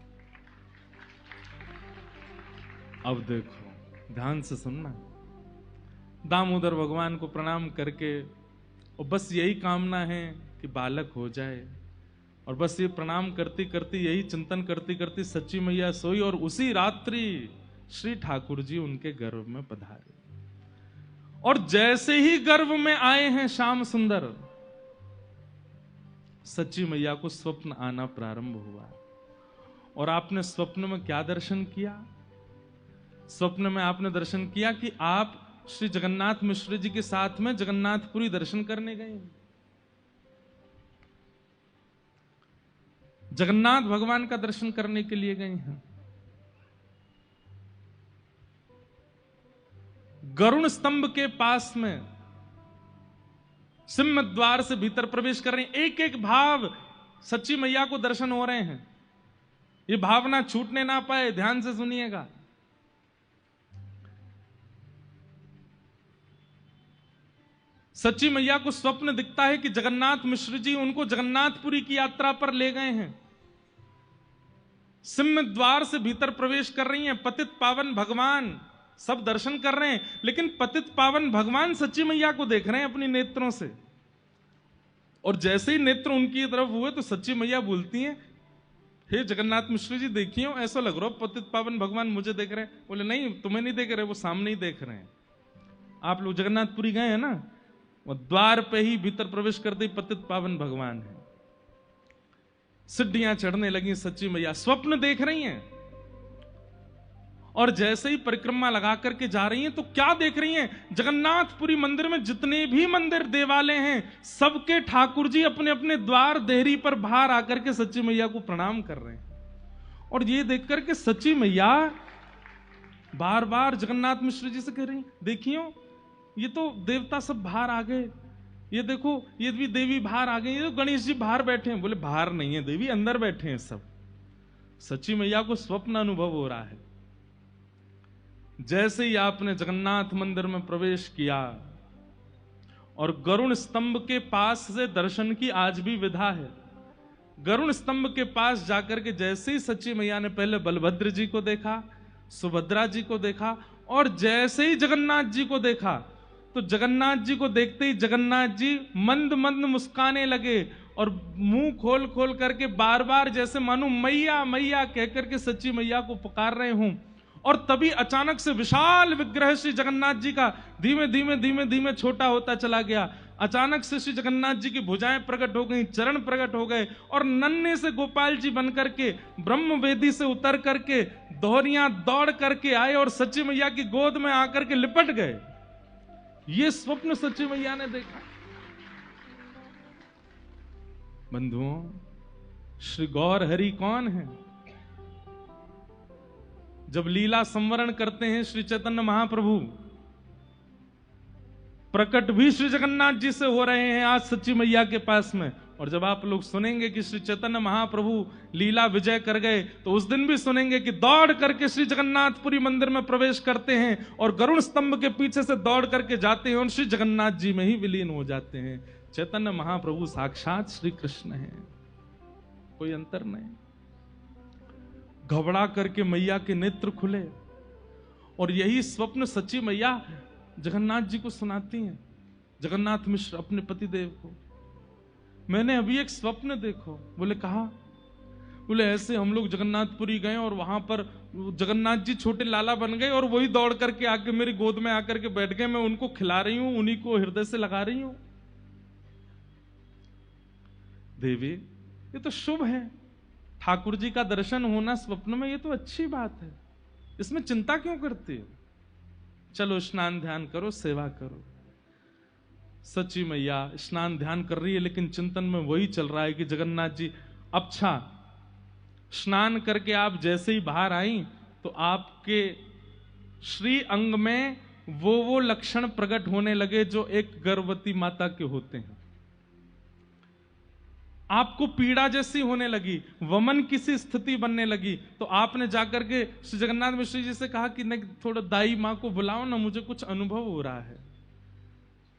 अब देखो ध्यान से सुनना, दामोदर भगवान को प्रणाम करके और बस यही कामना है कि बालक हो जाए, और बस ये प्रणाम करती करती यही चिंतन करती करती सच्ची मैया सोई और उसी रात्रि श्री ठाकुर जी उनके गर्भ में पधारे। और जैसे ही गर्भ में आए हैं श्याम सुंदर, सच्ची मैया को स्वप्न आना प्रारंभ हुआ। और आपने स्वप्न में क्या दर्शन किया? स्वप्न में आपने दर्शन किया कि आप श्री जगन्नाथ मिश्र जी के साथ में जगन्नाथपुरी दर्शन करने गए। जगन्नाथ भगवान का दर्शन करने के लिए गए हैं। गरुण स्तंभ के पास में सिंह द्वार से भीतर प्रवेश कर रहे हैं। एक एक भाव सच्ची मैया को दर्शन हो रहे हैं। ये भावना छूटने ना पाए, ध्यान से सुनिएगा। सच्ची मैया को स्वप्न दिखता है कि जगन्नाथ मिश्र जी उनको जगन्नाथपुरी की यात्रा पर ले गए हैं। सिंह द्वार से भीतर प्रवेश कर रही हैं। पतित पावन भगवान सब दर्शन कर रहे हैं, लेकिन पतित पावन भगवान सच्ची मैया को देख रहे हैं अपने नेत्रों से। और जैसे ही नेत्र उनकी तरफ हुए तो सच्ची मैया बोलती हैं, हे जगन्नाथ मिश्र जी देखिए, ऐसा लग रहा पतित पावन भगवान मुझे देख रहे हैं। बोले नहीं, तुम्हें नहीं देख रहे, वो सामने ही देख रहे हैं। आप लोग जगन्नाथपुरी गए हैं ना, वो द्वार पे ही भीतर प्रवेश करते ही पतित पावन भगवान है। सीढ़ियां चढ़ने लगी सच्ची मैया, स्वप्न देख रही हैं। और जैसे ही परिक्रमा लगा करके जा रही हैं तो क्या देख रही हैं? जगन्नाथपुरी मंदिर में जितने भी मंदिर देवालय हैं, सबके ठाकुर जी अपने अपने द्वार देहरी पर बाहर आकर के सच्ची मैया को प्रणाम कर रहे हैं। और ये देख करके सच्ची मैया बार बार जगन्नाथ मिश्र जी से कह रही, देखियो ये तो देवता सब बाहर आ गए, ये देखो ये भी देवी बाहर आ गई, ये तो गणेश जी बाहर बैठे हैं। बोले बाहर नहीं है देवी, अंदर बैठे हैं सब। सच्ची मैया को स्वप्न अनुभव हो रहा है। जैसे ही आपने जगन्नाथ मंदिर में प्रवेश किया और गरुण स्तंभ के पास से दर्शन की आज भी विधा है। गरुण स्तंभ के पास जाकर के जैसे ही सच्ची मैया ने पहले बलभद्र जी को देखा, सुभद्रा जी को देखा, और जैसे ही जगन्नाथ जी को देखा, तो जगन्नाथ जी को देखते ही जगन्नाथ जी मंद मंद मुस्काने लगे और मुंह खोल खोल करके बार बार जैसे मानो मैया मैया कह करके सच्ची मैया को पुकार रहे हों। और तभी अचानक से विशाल विग्रह श्री जगन्नाथ जी का धीमे धीमे धीमे धीमे छोटा होता चला गया। अचानक से श्री जगन्नाथ जी की भुजाएं प्रकट हो गई, चरण प्रकट हो गए, और नन्हे से गोपाल जी बन करके ब्रह्म वेदी से उतर करके दोहरियां दौड़ करके आए और सच्ची मैया की गोद में आकर के लिपट गए। ये स्वप्न सच्ची मैया ने देखा। बंधुओं, श्री गौर हरि कौन है? जब लीला संवरण करते हैं श्री चैतन्य महाप्रभु, प्रकट भी श्री जगन्नाथ जी से हो रहे हैं आज सच्ची मैया के पास में। और जब आप लोग सुनेंगे कि श्री चैतन्य महाप्रभु लीला विजय कर गए, तो उस दिन भी सुनेंगे कि दौड़ करके श्री जगन्नाथपुरी मंदिर में प्रवेश करते हैं और गरुड़ स्तंभ के पीछे से दौड़ करके जाते हैं और श्री जगन्नाथ जी में ही विलीन हो जाते हैं। चैतन्य महाप्रभु साक्षात श्री कृष्ण हैं, कोई अंतर नहीं। घबरा करके मैया के नेत्र खुले और यही स्वप्न सच्ची मैया जगन्नाथ जी को सुनाती हैं। जगन्नाथ मिश्र अपने पतिदेव को, मैंने अभी एक स्वप्न देखो। बोले कहा? बोले ऐसे हम लोग जगन्नाथपुरी गए और वहां पर जगन्नाथ जी छोटे लाला बन गए और वही दौड़ करके आके मेरी गोद में आकर के बैठ गए। मैं उनको खिला रही हूं, उन्हीं को हृदय से लगा रही हूं। देवी, ये तो शुभ है, ठाकुर जी का दर्शन होना स्वप्न में, ये तो अच्छी बात है, इसमें चिंता क्यों करती है? चलो स्नान ध्यान करो, सेवा करो। सच्ची मैया स्नान ध्यान कर रही है, लेकिन चिंतन में वही चल रहा है कि जगन्नाथ जी, अच्छा स्नान करके आप जैसे ही बाहर आई तो आपके श्री अंग में वो लक्षण प्रकट होने लगे जो एक गर्भवती माता के होते हैं। आपको पीड़ा जैसी होने लगी, वमन की सी स्थिति बनने लगी। तो आपने जाकर के श्री जगन्नाथ मिश्र जी से कहा कि नहीं, थोड़ा दाई माँ को बुलाओ ना, मुझे कुछ अनुभव हो रहा है।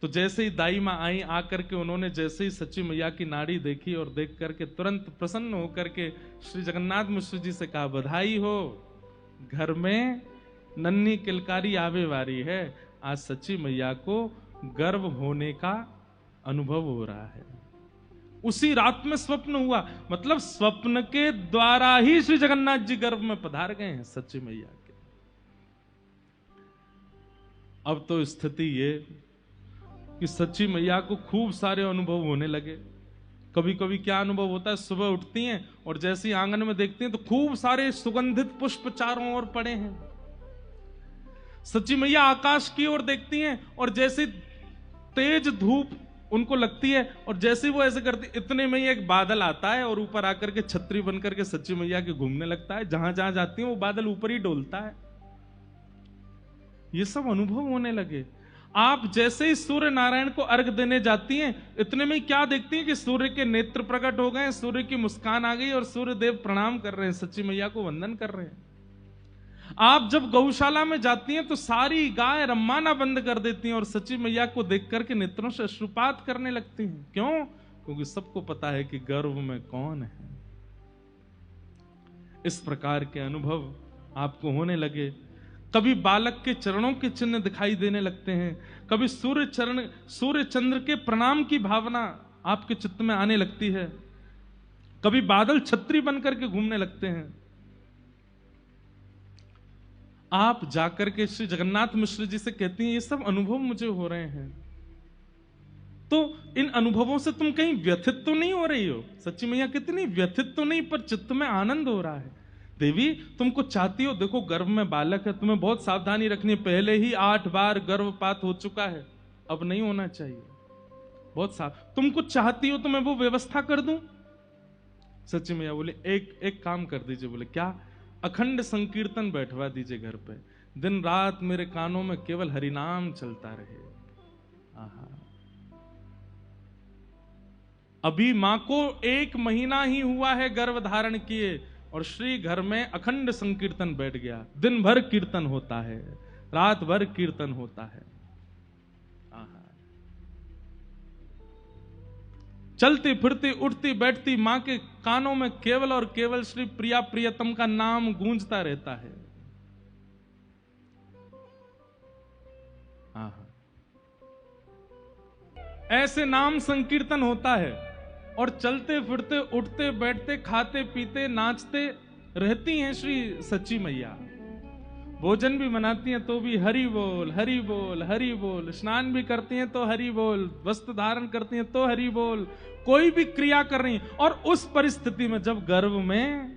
तो जैसे ही दाई माँ आई, आकर के उन्होंने जैसे ही सच्ची मैया की नाड़ी देखी और देख करके तुरंत प्रसन्न होकर के श्री जगन्नाथ मिश्र जी से कहा, बधाई हो, घर में नन्ही किलकारी आवे वारी है। आज सच्ची मैया को गर्भ होने का अनुभव हो रहा है। उसी रात में स्वप्न हुआ, मतलब स्वप्न के द्वारा ही श्री जगन्नाथ जी गर्भ में पधार गए हैं सच्ची मैया के। अब तो स्थिति ये कि सच्ची मैया को खूब सारे अनुभव होने लगे। कभी कभी क्या अनुभव होता है, सुबह उठती हैं और जैसे ही आंगन में देखती हैं तो खूब सारे सुगंधित पुष्प चारों ओर पड़े हैं। सच्ची मैया आकाश की ओर देखती हैं और जैसे तेज धूप उनको लगती है और जैसे ही वो ऐसे करती, इतने में ही एक बादल आता है और ऊपर आकर के छतरी बनकर के सच्ची मैया के घूमने लगता है। जहां जहां जाती है वो बादल ऊपर ही डोलता है। ये सब अनुभव होने लगे। आप जैसे ही सूर्य नारायण को अर्घ देने जाती हैं, इतने में क्या देखती हैं कि सूर्य के नेत्र प्रकट हो गए, सूर्य की मुस्कान आ गई और सूर्य देव प्रणाम कर रहे हैं, सच्ची मैया को वंदन कर रहे हैं। आप जब गौशाला में जाती हैं तो सारी गाय रम्माना बंद कर देती हैं और सच्ची मैया को देख करके नेत्रों से अश्रुपात करने लगती हैं। क्यों? क्योंकि सबको पता है कि गर्भ में कौन है। इस प्रकार के अनुभव आपको होने लगे। कभी बालक के चरणों के चिन्ह दिखाई देने लगते हैं, कभी सूर्य चंद्र के प्रणाम की भावना आपके चित्त में आने लगती है, कभी बादल छतरी बनकर के घूमने लगते हैं। आप जाकर के श्री जगन्नाथ मिश्र जी से कहती हैं, ये सब अनुभव मुझे हो रहे हैं, तो इन अनुभवों से तुम कहीं व्यथित तो नहीं हो रही हो? सच्ची मैया कितनी व्यथित तो नहीं, पर चित्त में आनंद हो रहा है। देवी, तुम कुछ चाहती हो? देखो गर्भ में बालक है, तुम्हें बहुत सावधानी रखनी है। पहले ही 8 बार गर्भपात हो चुका है, अब नहीं होना चाहिए। बहुत तुम कुछ चाहती हो तो मैं वो व्यवस्था कर दूं? सच्ची मैया बोले, एक काम कर दीजिए। बोले क्या? अखंड संकीर्तन बैठवा दीजिए घर पे, दिन रात मेरे कानों में केवल हरिनाम चलता रहे। आहा, अभी मां को 1 महीना ही हुआ है गर्भ धारण किए और श्री घर में अखंड संकीर्तन बैठ गया। दिन भर कीर्तन होता है, रात भर कीर्तन होता है। चलती फिरती उठती बैठती मां के कानों में केवल और केवल श्री प्रिया प्रियतम का नाम गूंजता रहता है। ऐसे नाम संकीर्तन होता है और चलते फिरते उठते बैठते खाते पीते नाचते रहती हैं श्री सच्ची मैया। भोजन भी बनाती हैं तो भी हरि बोल हरि बोल हरि बोल, स्नान भी करती हैं तो हरि बोल, वस्त्र धारण करती हैं तो हरि बोल, कोई भी क्रिया कर रही हैं। और उस परिस्थिति में जब गर्भ में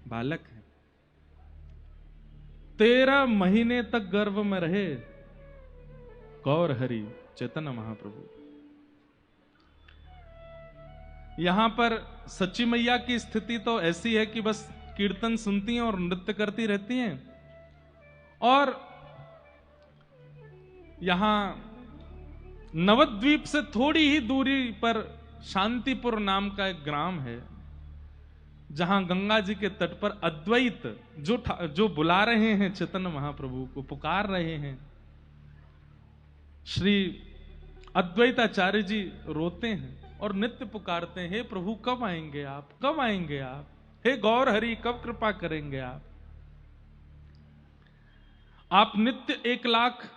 बालक है, 13 महीने तक गर्भ में रहे गौर हरि चैतन्य महाप्रभु। यहां पर सच्ची मैया की स्थिति तो ऐसी है कि बस कीर्तन सुनती हैं और नृत्य करती रहती हैं। और यहां नवद्वीप से थोड़ी ही दूरी पर शांतिपुर नाम का एक ग्राम है, जहां गंगा जी के तट पर अद्वैत जो बुला रहे हैं चैतन्य महाप्रभु को, पुकार रहे हैं। श्री अद्वैताचार्य जी रोते हैं और नित्य पुकारते हैं, हे प्रभु कब आएंगे आप, कब आएंगे आप, हे गौर हरि कब कृपा करेंगे आप। आप नित्य 1 लाख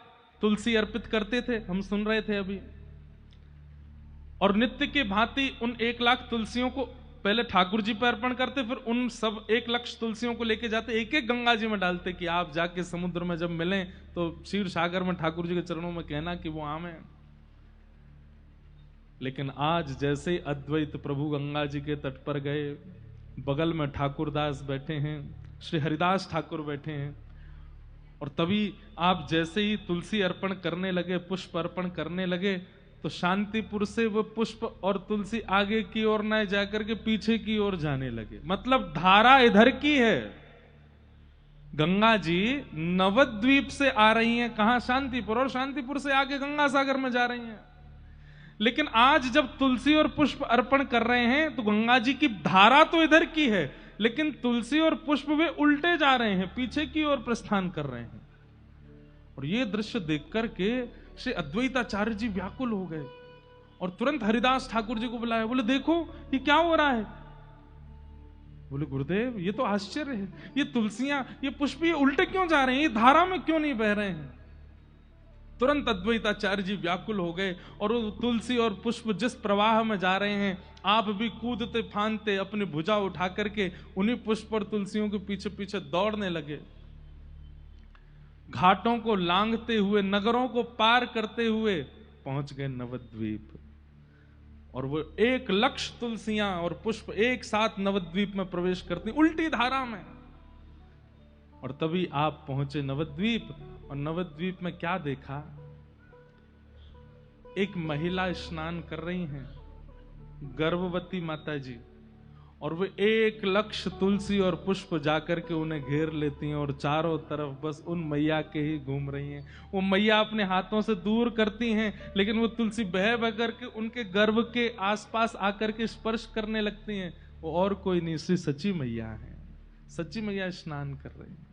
तुलसी अर्पित करते थे, हम सुन रहे थे अभी। और नित्य के भांति उन 1 लाख तुलसियों को पहले ठाकुर जी पर अर्पण करते, फिर उन सब 1 लाख तुलसियों को लेके जाते, एक एक गंगा जी में डालते कि आप जाके समुद्र में जब मिलें तो क्षीर सागर में ठाकुर जी के चरणों में कहना कि वो आम है। लेकिन आज जैसे ही अद्वैत प्रभु गंगा जी के तट पर गए, बगल में ठाकुरदास बैठे हैं, श्री हरिदास ठाकुर बैठे हैं, और तभी आप जैसे ही तुलसी अर्पण करने लगे, पुष्प अर्पण करने लगे, तो शांतिपुर से वो पुष्प और तुलसी आगे की ओर न जाकर के पीछे की ओर जाने लगे। मतलब धारा इधर की है, गंगा जी नवद्वीप से आ रही हैं, कहां शांतिपुर, और शांतिपुर से आगे गंगा सागर में जा रही हैं। लेकिन आज जब तुलसी और पुष्प अर्पण कर रहे हैं तो गंगा जी की धारा तो इधर की है, लेकिन तुलसी और पुष्प वे उल्टे जा रहे हैं, पीछे की ओर प्रस्थान कर रहे हैं। और ये दृश्य देख करके श्री अद्वैताचार्य जी व्याकुल हो गए और तुरंत हरिदास ठाकुर जी को बुलाया। बोले देखो ये क्या हो रहा है। बोले गुरुदेव ये तो आश्चर्य है, ये तुलसियां ये पुष्प ये उल्टे क्यों जा रहे हैं, ये धारा में क्यों नहीं बह रहे हैं। तुरंत अद्वैताचार्य जी व्याकुल हो गए और तुलसी और पुष्प जिस प्रवाह में जा रहे हैं, आप भी कूदते फांदते अपनी भुजा उठा करके उन्हीं पुष्प और तुलसियों के पीछे पीछे दौड़ने लगे। घाटों को लांघते हुए, नगरों को पार करते हुए पहुंच गए नवद्वीप। और वो 1 लाख तुलसियां और पुष्प एक साथ नवद्वीप में प्रवेश करती उल्टी धारा में। और तभी आप पहुंचे नवद्वीप, और नवद्वीप में क्या देखा, एक महिला स्नान कर रही हैं, गर्भवती माता जी, और वे 1 लाख तुलसी और पुष्प जाकर के उन्हें घेर लेती हैं और चारों तरफ बस उन मैया के ही घूम रही हैं। वो मैया अपने हाथों से दूर करती हैं, लेकिन वो तुलसी बह बह करके उनके गर्भ के आसपास आकर के स्पर्श करने लगती हैं। वो और कोई नहीं, श्री सच्ची मैया है। सच्ची मैया स्नान कर रही हैं।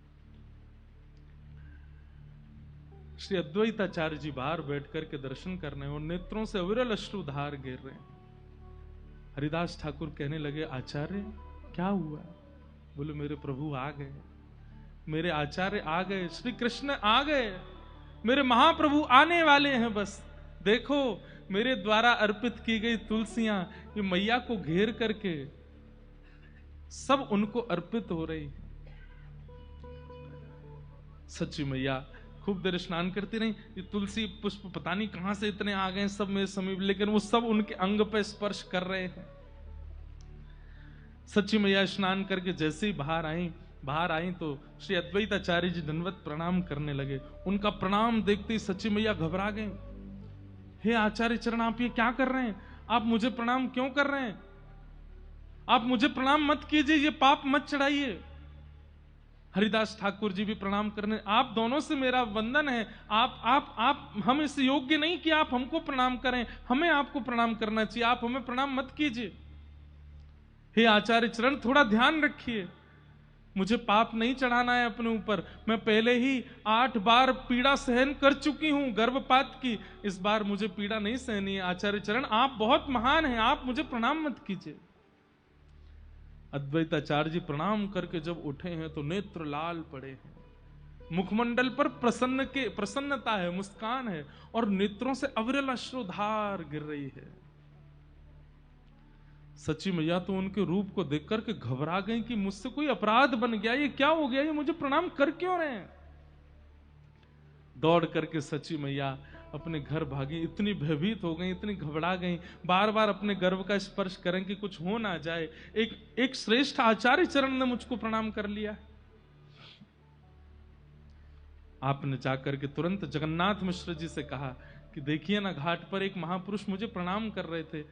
श्री अद्वैताचार्य जी बाहर बैठ करके दर्शन कर रहे हैं और नेत्रों से अविरल अश्रुधार गिर रहे हैं। हरिदास ठाकुर कहने लगे, आचार्य क्या हुआ। बोले मेरे प्रभु आ गए, मेरे आचार्य आ गए, श्री कृष्ण आ गए, मेरे महाप्रभु आने वाले हैं। बस देखो मेरे द्वारा अर्पित की गई तुलसियां ये मैया को घेर करके सब उनको अर्पित हो रही है। सच्ची मैया खूब देर स्नान करती रही। ये तुलसी पुष्प पता नहीं कहां से इतने आ गए सब मेरे समीप, लेकिन वो सब उनके अंग पे स्पर्श कर रहे हैं। सच्ची मैया स्नान करके जैसे ही बाहर आई तो श्री अद्वैताचार्य जी दंडवत प्रणाम करने लगे। उनका प्रणाम देखते ही सच्ची मैया घबरा गए। हे आचार्य चरण, आप ये क्या कर रहे हैं, आप मुझे प्रणाम क्यों कर रहे हैं, आप मुझे प्रणाम मत कीजिए, ये पाप मत चढ़ाइए। हरिदास ठाकुर जी भी प्रणाम करने, आप दोनों से मेरा वंदन है। आप हम इस योग्य नहीं कि आप हमको प्रणाम करें, हमें आपको प्रणाम करना चाहिए, आप हमें प्रणाम मत कीजिए। हे आचार्य चरण, थोड़ा ध्यान रखिए, मुझे पाप नहीं चढ़ाना है अपने ऊपर। मैं पहले ही 8 बार पीड़ा सहन कर चुकी हूं गर्भपात की, इस बार मुझे पीड़ा नहीं सहनी है। आचार्य चरण, आप बहुत महान हैं, आप मुझे प्रणाम मत कीजिए। अद्वैताचार्य जी प्रणाम करके जब उठे हैं तो नेत्र लाल पड़े हैं, मुखमंडल पर प्रसन्नता है, मुस्कान है, और नेत्रों से अविरल अश्रुधार गिर रही है। सच्ची मैया तो उनके रूप को देख करके घबरा गई कि मुझसे कोई अपराध बन गया, ये क्या हो गया, ये मुझे प्रणाम कर क्यों रहे हैं। दौड़ करके सच्ची मैया अपने घर भागी, इतनी भयभीत हो गई, इतनी घबरा गई, बार बार अपने गर्भ का स्पर्श करें कि कुछ हो ना जाए। एक श्रेष्ठ आचार्य चरण ने मुझको प्रणाम कर लिया। आपने जाकर के तुरंत जगन्नाथ मिश्र जी से कहा कि देखिए ना, घाट पर एक महापुरुष मुझे प्रणाम कर रहे थे।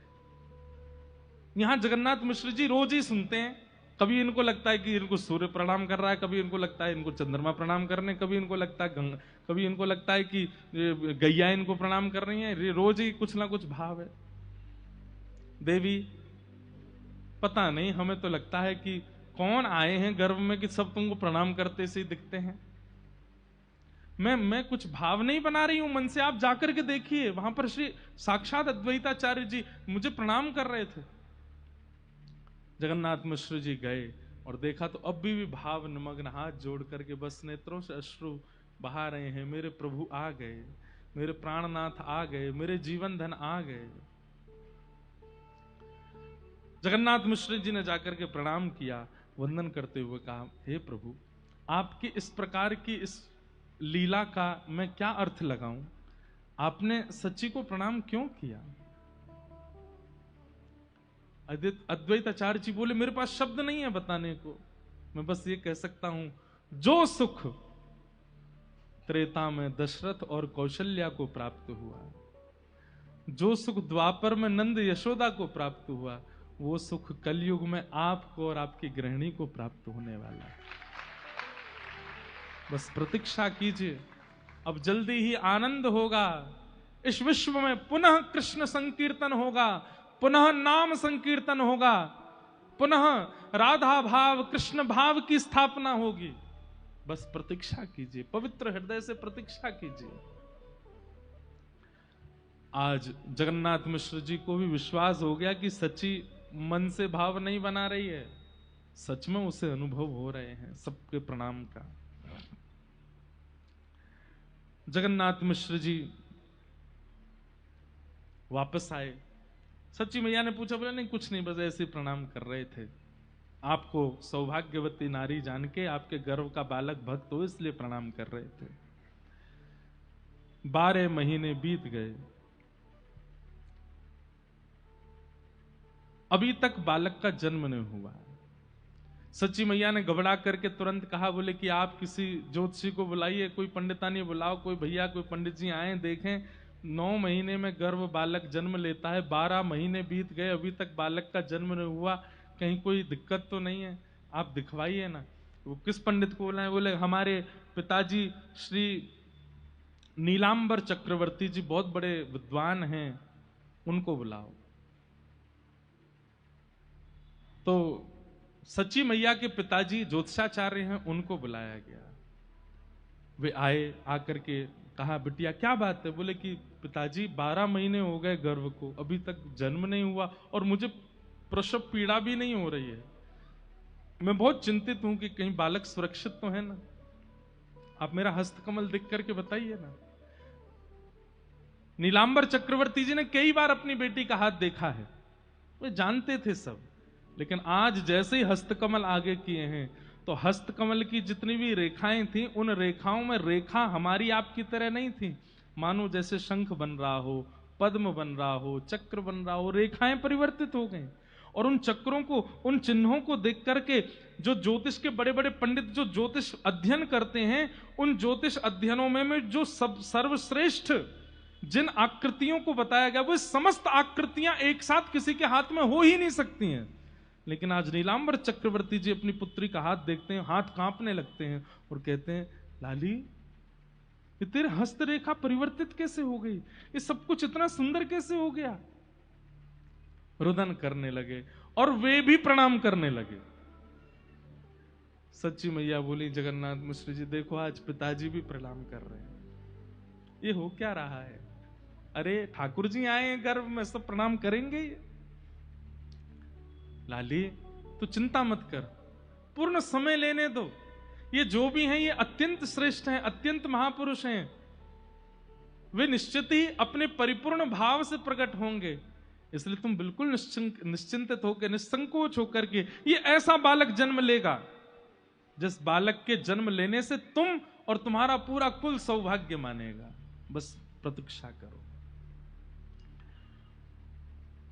यहां जगन्नाथ मिश्र जी रोज ही सुनते हैं, कभी इनको लगता है कि इनको सूर्य प्रणाम कर रहा है, कभी इनको लगता है इनको चंद्रमा प्रणाम करने, कभी इनको लगता है गंगा, कभी इनको लगता है कि गैया इनको प्रणाम कर रही है। रोज ही कुछ ना कुछ भाव है। देवी, पता नहीं, हमें तो लगता है कि कौन आए हैं गर्भ में कि सब तुमको प्रणाम करते से ही दिखते हैं। मैं कुछ भाव नहीं बना रही हूं मन से, आप जाकर के देखिए, वहां पर श्री साक्षात अद्वैताचार्य जी मुझे प्रणाम कर रहे थे। जगन्नाथ मिश्र जी गए और देखा तो अब भी भाव निमग्न, हाथ जोड़ करके बस नेत्रों से अश्रु बहा रहे हैं। मेरे प्रभु आ गए, मेरे प्राणनाथ आ गए, मेरे जीवन धन आ गए। जगन्नाथ मिश्र जी ने जाकर के प्रणाम किया, वंदन करते हुए कहा, हे प्रभु, आपकी इस प्रकार की इस लीला का मैं क्या अर्थ लगाऊं? आपने सच्ची को प्रणाम क्यों किया? अद्वैताचार्य जी बोले, मेरे पास शब्द नहीं है बताने को, मैं बस ये कह सकता हूं, जो सुख त्रेता में दशरथ और कौशल्या को प्राप्त हुआ, जो सुख द्वापर में नंद यशोदा को प्राप्त हुआ, वो सुख कलयुग में आपको और आपकी गृहिणी को प्राप्त होने वाला है। बस प्रतीक्षा कीजिए, अब जल्दी ही आनंद होगा, इस विश्व में पुनः कृष्ण संकीर्तन होगा, पुनः नाम संकीर्तन होगा, पुनः राधा भाव कृष्ण भाव की स्थापना होगी। बस प्रतीक्षा कीजिए, पवित्र हृदय से प्रतीक्षा कीजिए। आज जगन्नाथ मिश्र जी को भी विश्वास हो गया कि सच्ची मन से भाव नहीं बना रही है, सच में उसे अनुभव हो रहे हैं सबके प्रणाम का। जगन्नाथ मिश्र जी वापस आए, सच्ची मैया ने पूछा, बोले नहीं कुछ नहीं, बस ऐसे प्रणाम कर रहे थे, आपको सौभाग्यवती नारी जान के, आपके गर्भ का बालक भक्त हो इसलिए प्रणाम कर रहे थे। 12 महीने बीत गए, अभी तक बालक का जन्म नहीं हुआ। सच्ची मैया ने घबरा करके तुरंत कहा, बोले कि आप किसी ज्योतिषी को बुलाइए, कोई पंडितानी बुलाओ, कोई भैया कोई पंडित जी आए देखें, 9 महीने में गर्भ बालक जन्म लेता है, 12 महीने बीत गए, अभी तक बालक का जन्म नहीं हुआ, कहीं कोई दिक्कत तो नहीं है, आप दिखवाइए ना। वो किस पंडित को बुलाए? बोले हमारे पिताजी श्री नीलांबर चक्रवर्ती जी बहुत बड़े विद्वान हैं, उनको बुलाओ। तो सच्ची मैया के पिताजी ज्योतिषाचार्य हैं, उनको बुलाया गया। वे आए, आकर के कहा, बिटिया क्या बात है? बोले कि पिताजी 12 महीने हो गए गर्भ को, अभी तक जन्म नहीं हुआ और मुझे प्रसव पीड़ा भी नहीं हो रही है, मैं बहुत चिंतित हूं कि कहीं बालक सुरक्षित तो है ना, आप मेरा हस्तकमल देख करके बताइए ना। नीलांबर चक्रवर्ती जी ने कई बार अपनी बेटी का हाथ देखा है, वे जानते थे सब, लेकिन आज जैसे ही हस्तकमल आगे किए हैं तो हस्तकमल की जितनी भी रेखाएं थी, उन रेखाओं में रेखा हमारी आपकी तरह नहीं थी, मानो जैसे शंख बन रहा हो, पद्म बन रहा हो, चक्र बन रहा हो, रेखाएं परिवर्तित हो गई। और उन चक्रों को, उन चिन्हों को देख करके जो ज्योतिष के बड़े बड़े पंडित जो ज्योतिष अध्ययन करते हैं, उन ज्योतिष अध्ययनों में जो सब सर्वश्रेष्ठ जिन आकृतियों को बताया गया, वो समस्त आकृतियां एक साथ किसी के हाथ में हो ही नहीं सकती हैं, लेकिन आज नीलांबर चक्रवर्ती जी अपनी पुत्री का हाथ देखते हैं, हाथ कांपने लगते हैं और कहते हैं, लाली ये तेरे हस्तरेखा परिवर्तित कैसे हो गई, ये सब कुछ इतना सुंदर कैसे हो गया। रुदन करने लगे और वे भी प्रणाम करने लगे। सच्ची मैया बोली, जगन्नाथ मिश्र जी देखो आज पिताजी भी प्रणाम कर रहे हैं, ये हो क्या रहा है। अरे ठाकुर जी आए हैं गर्भ में, सब प्रणाम करेंगे। लाली तो चिंता मत कर, पूर्ण समय लेने दो, ये जो भी हैं ये अत्यंत श्रेष्ठ हैं, अत्यंत महापुरुष हैं, वे निश्चित ही अपने परिपूर्ण भाव से प्रकट होंगे। इसलिए तुम बिल्कुल निश्चिंतित होकर, निसंकोच होकर के, ये ऐसा बालक जन्म लेगा जिस बालक के जन्म लेने से तुम और तुम्हारा पूरा कुल सौभाग्य मानेगा। बस प्रतीक्षा करो।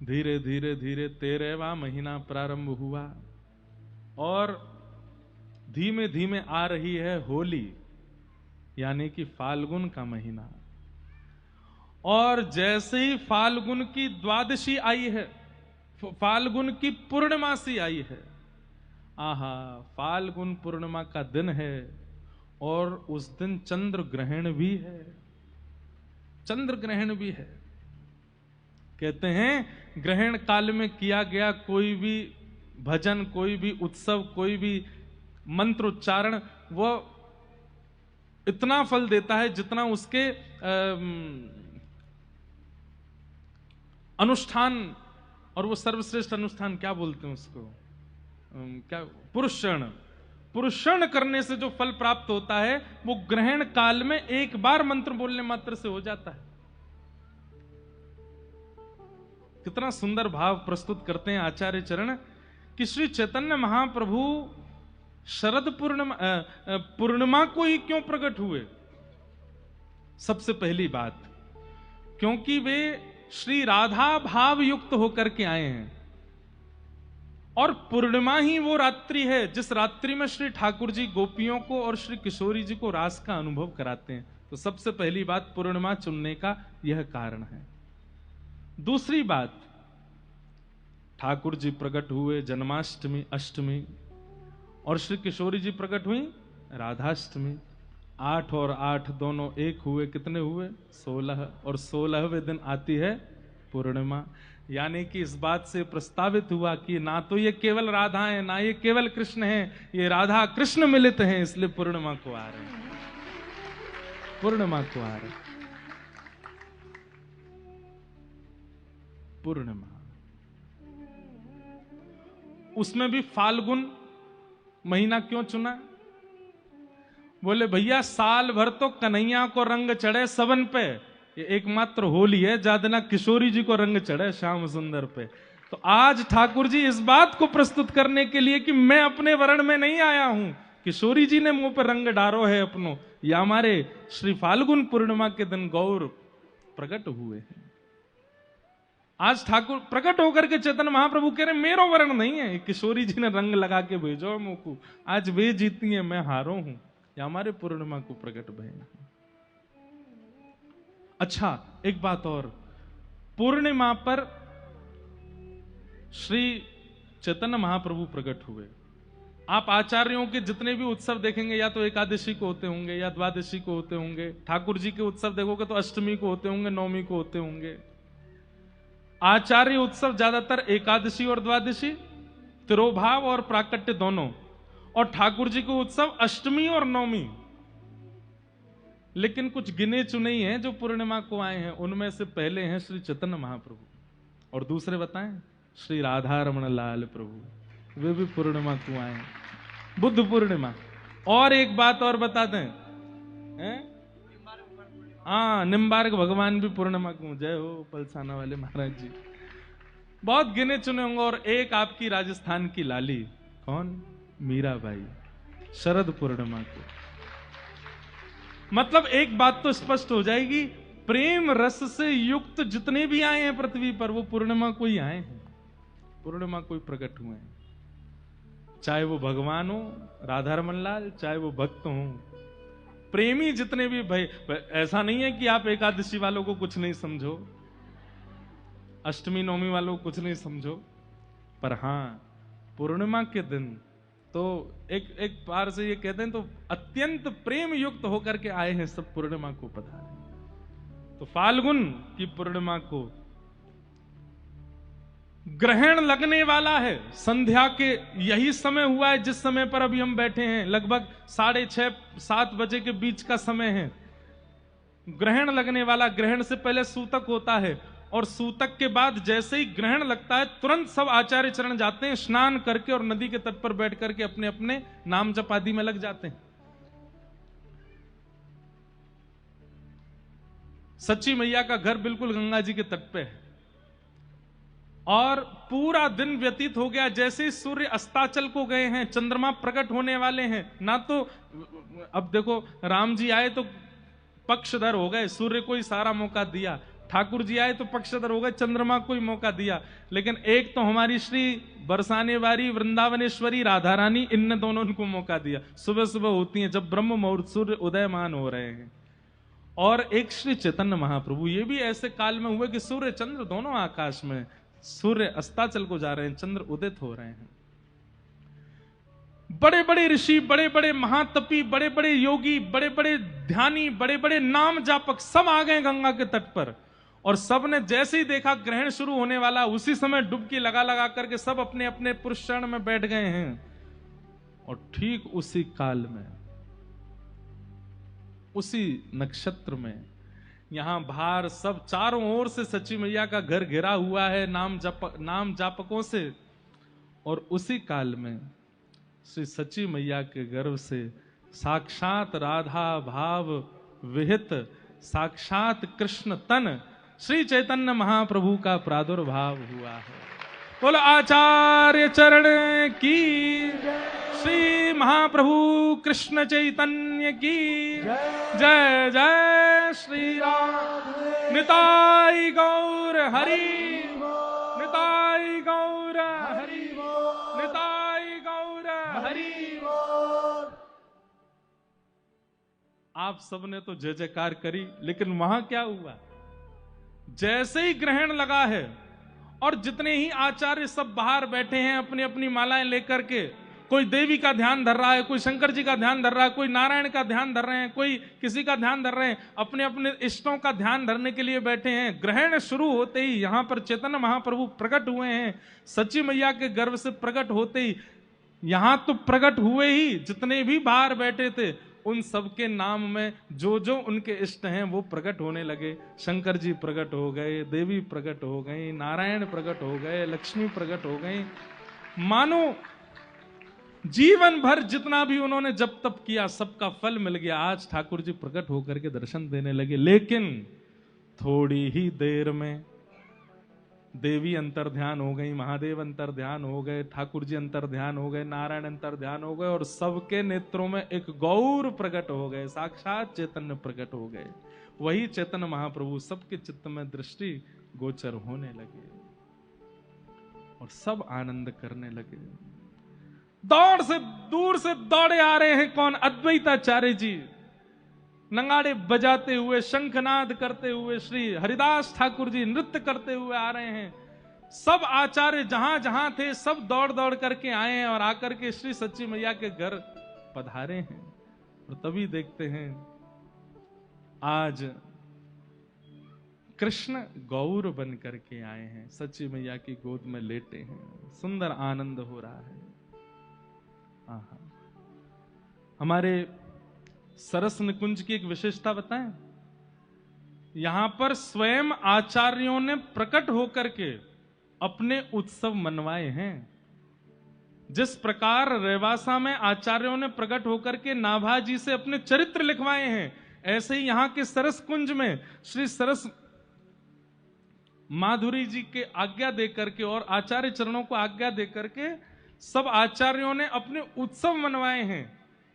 धीरे धीरे धीरे 13वां महीना प्रारंभ हुआ और धीमे धीमे आ रही है होली, यानी कि फाल्गुन का महीना। और जैसे ही फाल्गुन की द्वादशी आई है, फाल्गुन की पूर्णमासी आई है, आहा फाल्गुन पूर्णिमा का दिन है और उस दिन चंद्र ग्रहण भी है, चंद्र ग्रहण भी है। कहते हैं ग्रहण काल में किया गया कोई भी भजन, कोई भी उत्सव, कोई भी मंत्र उच्चारण, वो इतना फल देता है जितना उसके अनुष्ठान, और वो सर्वश्रेष्ठ अनुष्ठान क्या बोलते हैं उसको, क्या, पुरुषण करने से जो फल प्राप्त होता है वो ग्रहण काल में एक बार मंत्र बोलने मात्र से हो जाता है। कितना सुंदर भाव प्रस्तुत करते हैं आचार्य चरण कि श्री चैतन्य महाप्रभु शरद पूर्णिमा को ही क्यों प्रकट हुए। सबसे पहली बात, क्योंकि वे श्री राधा भाव युक्त होकर के आए हैं और पूर्णिमा ही वो रात्रि है जिस रात्रि में श्री ठाकुर जी गोपियों को और श्री किशोरी जी को रास का अनुभव कराते हैं। तो सबसे पहली बात पूर्णिमा चुनने का यह कारण है। दूसरी बात, ठाकुर जी प्रकट हुए जन्माष्टमी अष्टमी और श्री किशोरी जी प्रकट हुई राधाष्टमी। 8 और 8 दोनों एक हुए, कितने हुए 16, और 16वें दिन आती है पूर्णिमा। यानी कि इस बात से प्रस्तावित हुआ कि ना तो ये केवल राधा है ना ये केवल कृष्ण है, ये राधा कृष्ण मिलित हैं, इसलिए पूर्णिमा को आ रहे हैं, पूर्णिमा को आ रहे हैं। पूर्णिमा, उसमें भी फाल्गुन महीना क्यों चुना? बोले भैया साल भर तो कन्हैया को रंग चढ़े सबन पे, ये एकमात्र होली है जादना किशोरी जी को रंग चढ़े श्याम सुंदर पे। तो आज ठाकुर जी इस बात को प्रस्तुत करने के लिए कि मैं अपने वर्ण में नहीं आया हूं, किशोरी जी ने मुंह पर रंग डारो है अपनो, या हमारे श्री फाल्गुन पूर्णिमा के दिन गौर प्रकट हुए हैं। आज ठाकुर प्रकट होकर के चैतन्य महाप्रभु कह रहे मेरो वर्ण नहीं है, किशोरी जी ने रंग लगा के भेजो मुंह को, आज वे जीती है मैं हारो हूं, या हमारे पूर्णिमा को प्रकट भय। अच्छा एक बात और, पूर्णिमा पर श्री चैतन्य महाप्रभु प्रकट हुए। आप आचार्यों के जितने भी उत्सव देखेंगे या तो एकादशी को होते होंगे या द्वादशी को होते होंगे, ठाकुर जी के उत्सव देखोगे तो अष्टमी को होते होंगे, नवमी को होते होंगे। आचार्य उत्सव ज्यादातर एकादशी और द्वादशी, तिरोभाव और प्राकट्य दोनों, और ठाकुर जी को उत्सव अष्टमी और नवमी। लेकिन कुछ गिने चुने ही हैं जो पूर्णिमा को आए हैं, उनमें से पहले हैं श्री चैतन्य महाप्रभु, और दूसरे बताएं श्री राधा रमण लाल प्रभु, वे भी पूर्णिमा को आए हैं, बुद्ध पूर्णिमा। और एक बात और बता दें, हाँ निम्बार्क भगवान भी पूर्णिमा को, जय हो पलसाना वाले महाराज जी। बहुत गिने चुने होंगे। और एक आपकी राजस्थान की लाली, कौन, मीराबाई, शरद पूर्णिमा को। मतलब एक बात तो स्पष्ट हो जाएगी, प्रेम रस से युक्त जितने भी आए हैं पृथ्वी पर वो पूर्णिमा को ही आए हैं, पूर्णिमा को ही प्रकट हुए हैं। चाहे वो भगवान हो राधा रमन लाल, चाहे वो भक्त हो, प्रेमी जितने भी भाई। ऐसा नहीं है कि आप एकादशी वालों को कुछ नहीं समझो, अष्टमी नवमी वालों को कुछ नहीं समझो, पर हां पूर्णिमा के दिन तो एक बार से ये कहते हैं तो अत्यंत प्रेम युक्त होकर के आए हैं सब पूर्णिमा को पधारे। तो फाल्गुन की पूर्णिमा को ग्रहण लगने वाला है। संध्या के यही समय हुआ है जिस समय पर अभी हम बैठे हैं, लगभग 6:30-7 बजे के बीच का समय है। ग्रहण लगने वाला, ग्रहण से पहले सूतक होता है और सूतक के बाद जैसे ही ग्रहण लगता है तुरंत सब आचार्य चरण जाते हैं, स्नान करके और नदी के तट पर बैठ करके अपने अपने नाम जप आदि में लग जाते हैं। सच्ची मैया का घर बिल्कुल गंगा जी के तट पे है और पूरा दिन व्यतीत हो गया। जैसे ही सूर्य अस्ताचल को गए हैं, चंद्रमा प्रकट होने वाले हैं, ना तो अब देखो राम जी आए तो पक्षधर हो गए, सूर्य को ही सारा मौका दिया, ठाकुर जी आए तो पक्षधर हो गए, चंद्रमा को ही मौका दिया, लेकिन एक तो हमारी श्री बरसाने वाली वृंदावनेश्वरी राधा रानी, इनने दोनों उनको मौका दिया। सुबह सुबह होती हैं जब ब्रह्म मुहूर्त सूर्य उदयमान हो रहे हैं। और एक श्री चैतन्य महाप्रभु ये भी ऐसे काल में हुए कि सूर्य चंद्र दोनों आकाश में, सूर्य अस्ताचल को जा रहे हैं, चंद्र उदित हो रहे हैं। बड़े बड़े ऋषि, बड़े बड़े महातपी, बड़े बड़े योगी, बड़े बड़े ध्यानी, बड़े बड़े नाम जापक सब आ गए गंगा के तट पर और सब ने जैसे ही देखा ग्रहण शुरू होने वाला, उसी समय डुबकी लगा लगा करके सब अपने अपने पुरुष चरण में बैठ गए हैं। और ठीक उसी काल में, उसी नक्षत्र में, यहां बाहर सब चारों ओर से सच्ची मैया का घर घिरा हुआ है नाम जापकों से। और उसी काल में श्री सच्ची मैया के गर्भ से साक्षात राधा भाव विहित साक्षात कृष्ण तन श्री चैतन्य महाप्रभु का प्रादुर्भाव हुआ है। बोलो आचार्य चरण की, श्री महाप्रभु कृष्ण चैतन्य की जय जय श्री राम। निताई गौर हरि, निताई गौर हरि, निताई गौर हरि। आप सबने तो जय जयकार करी, लेकिन वहां क्या हुआ? जैसे ही ग्रहण लगा है और जितने ही आचार्य सब बाहर बैठे हैं अपनी अपनी मालाएं लेकर के, कोई देवी का ध्यान धर रहा है, कोई शंकर जी का ध्यान धर रहा है, कोई नारायण का ध्यान धर रहे हैं, कोई किसी का ध्यान धर रहे हैं, अपने अपने इष्टों का ध्यान धरने के लिए बैठे हैं। ग्रहण शुरू होते ही यहां पर चैतन्य महाप्रभु प्रकट हुए हैं। सच्ची मैया के गर्भ से प्रकट होते ही यहां तो प्रकट हुए ही, जितने भी बाहर बैठे थे उन सबके नाम में जो जो उनके इष्ट हैं वो प्रकट होने लगे। शंकर जी प्रकट हो गए, देवी प्रकट हो गई, नारायण प्रकट हो गए, लक्ष्मी प्रकट हो गई। मानो जीवन भर जितना भी उन्होंने जप तप किया सबका फल मिल गया। आज ठाकुर जी प्रकट होकर के दर्शन देने लगे। लेकिन थोड़ी ही देर में देवी अंतर ध्यान हो गई, महादेव अंतर ध्यान हो गए, ठाकुर जी अंतर ध्यान हो गए, नारायण अंतर ध्यान हो गए और सबके नेत्रों में एक गौर प्रकट हो गए, साक्षात चैतन्य प्रकट हो गए। वही चैतन्य महाप्रभु सबके चित्त में दृष्टि गोचर होने लगे और सब आनंद करने लगे। दूर से दौड़े आ रहे हैं कौन? अद्वैताचार्य जी नगाड़े बजाते हुए, शंखनाद करते हुए, श्री हरिदास ठाकुर जी नृत्य करते हुए आ रहे हैं। सब आचार्य जहां जहां थे सब दौड़ दौड़ करके आए हैं और आकर के श्री सच्ची मैया के घर पधारे हैं। और तभी देखते हैं आज कृष्ण गौर बन करके आए हैं, सच्ची मैया की गोद में लेटे हैं, सुंदर आनंद हो रहा है। आहा। हमारे सरस निकुंज की एक विशेषता बताएं। यहां पर स्वयं आचार्यों ने प्रकट होकर के अपने उत्सव मनवाए हैं। जिस प्रकार रेवासा में आचार्यों ने प्रकट होकर के नाभाजी से अपने चरित्र लिखवाए हैं, ऐसे ही यहां के सरस कुंज में श्री सरस माधुरी जी के आज्ञा देकर के और आचार्य चरणों को आज्ञा देकर के सब आचार्यों ने अपने उत्सव मनवाए हैं।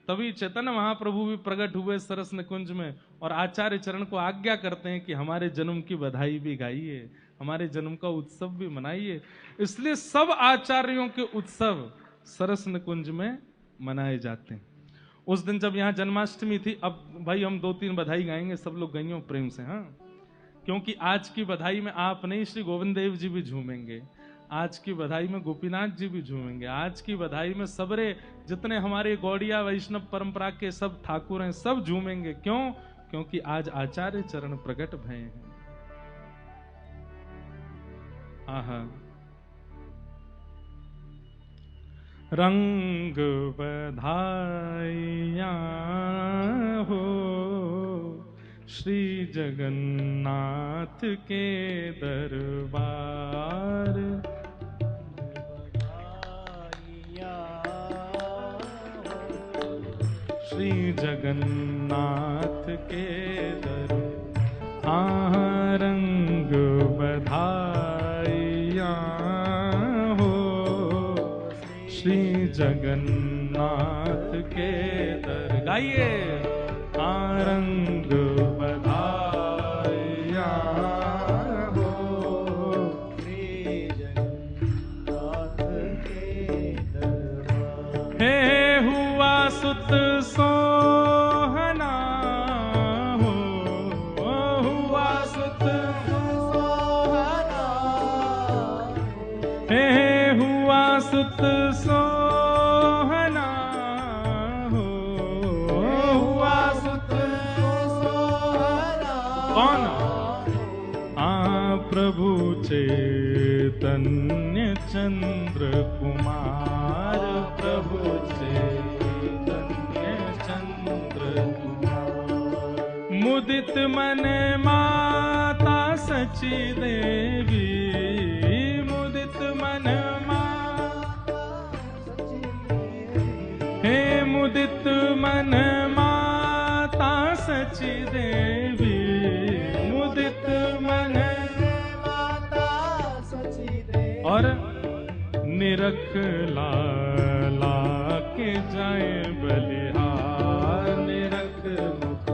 तभी चैतन्य महाप्रभु भी प्रकट हुए सरस निकुंज में और आचार्य चरण को आज्ञा करते हैं कि हमारे जन्म की बधाई भी गाइए, हमारे जन्म का उत्सव भी मनाइए। इसलिए सब आचार्यों के उत्सव सरस निकुंज में मनाए जाते हैं। उस दिन जब यहाँ जन्माष्टमी थी, अब भाई हम 2-3 बधाई गाएंगे, सब लोग गाइयों प्रेम से, हाँ, क्योंकि आज की बधाई में आप नहीं श्री गोविंद देव जी भी झूमेंगे, आज की बधाई में गोपीनाथ जी भी झूमेंगे। आज की बधाई में सबरे जितने हमारे गौड़िया वैष्णव परंपरा के सब ठाकुर हैं सब झूमेंगे। क्यों? क्योंकि आज आचार्य चरण प्रकट भय हैं। आहा, रंग बधाइयाँ हो श्री जगन्नाथ के दरबार। श्री जगन्नाथ के दरबार, रंग बधाइयाँ हो श्री जगन्नाथ के दर। गाइए, रंग बधाइयाँ हो श्री जगन्नाथ के दरबार। हे हुआ सुत सोहना हो, हुआ सुत सोहना, हे हुआ सुत सोहना हो, हुआ सुत सोहना। कौन? प्रभु चैतन्य चंद्र कुमार, प्रभु चैतन्य चंद्र कुमार। मुदित मन माता सची देवी, मुदित मन माता सची देवी। हे मुदित मन माता सची देवी, मुदित मन माता सची देवी। और निरख लाला के जाए बलिहार, निरख मुख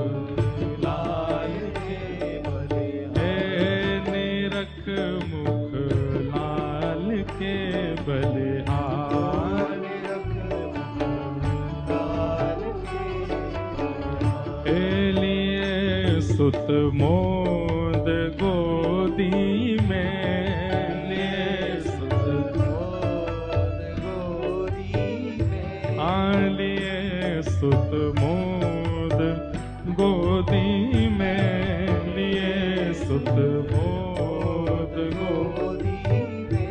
लाल के बलिहार, निरख मुख लाल के बलिहार, निरख मुख लाल के लिए सुत मोद गोदी में, सुत मोद गोदी में, लिए सुत मोद गोदी में।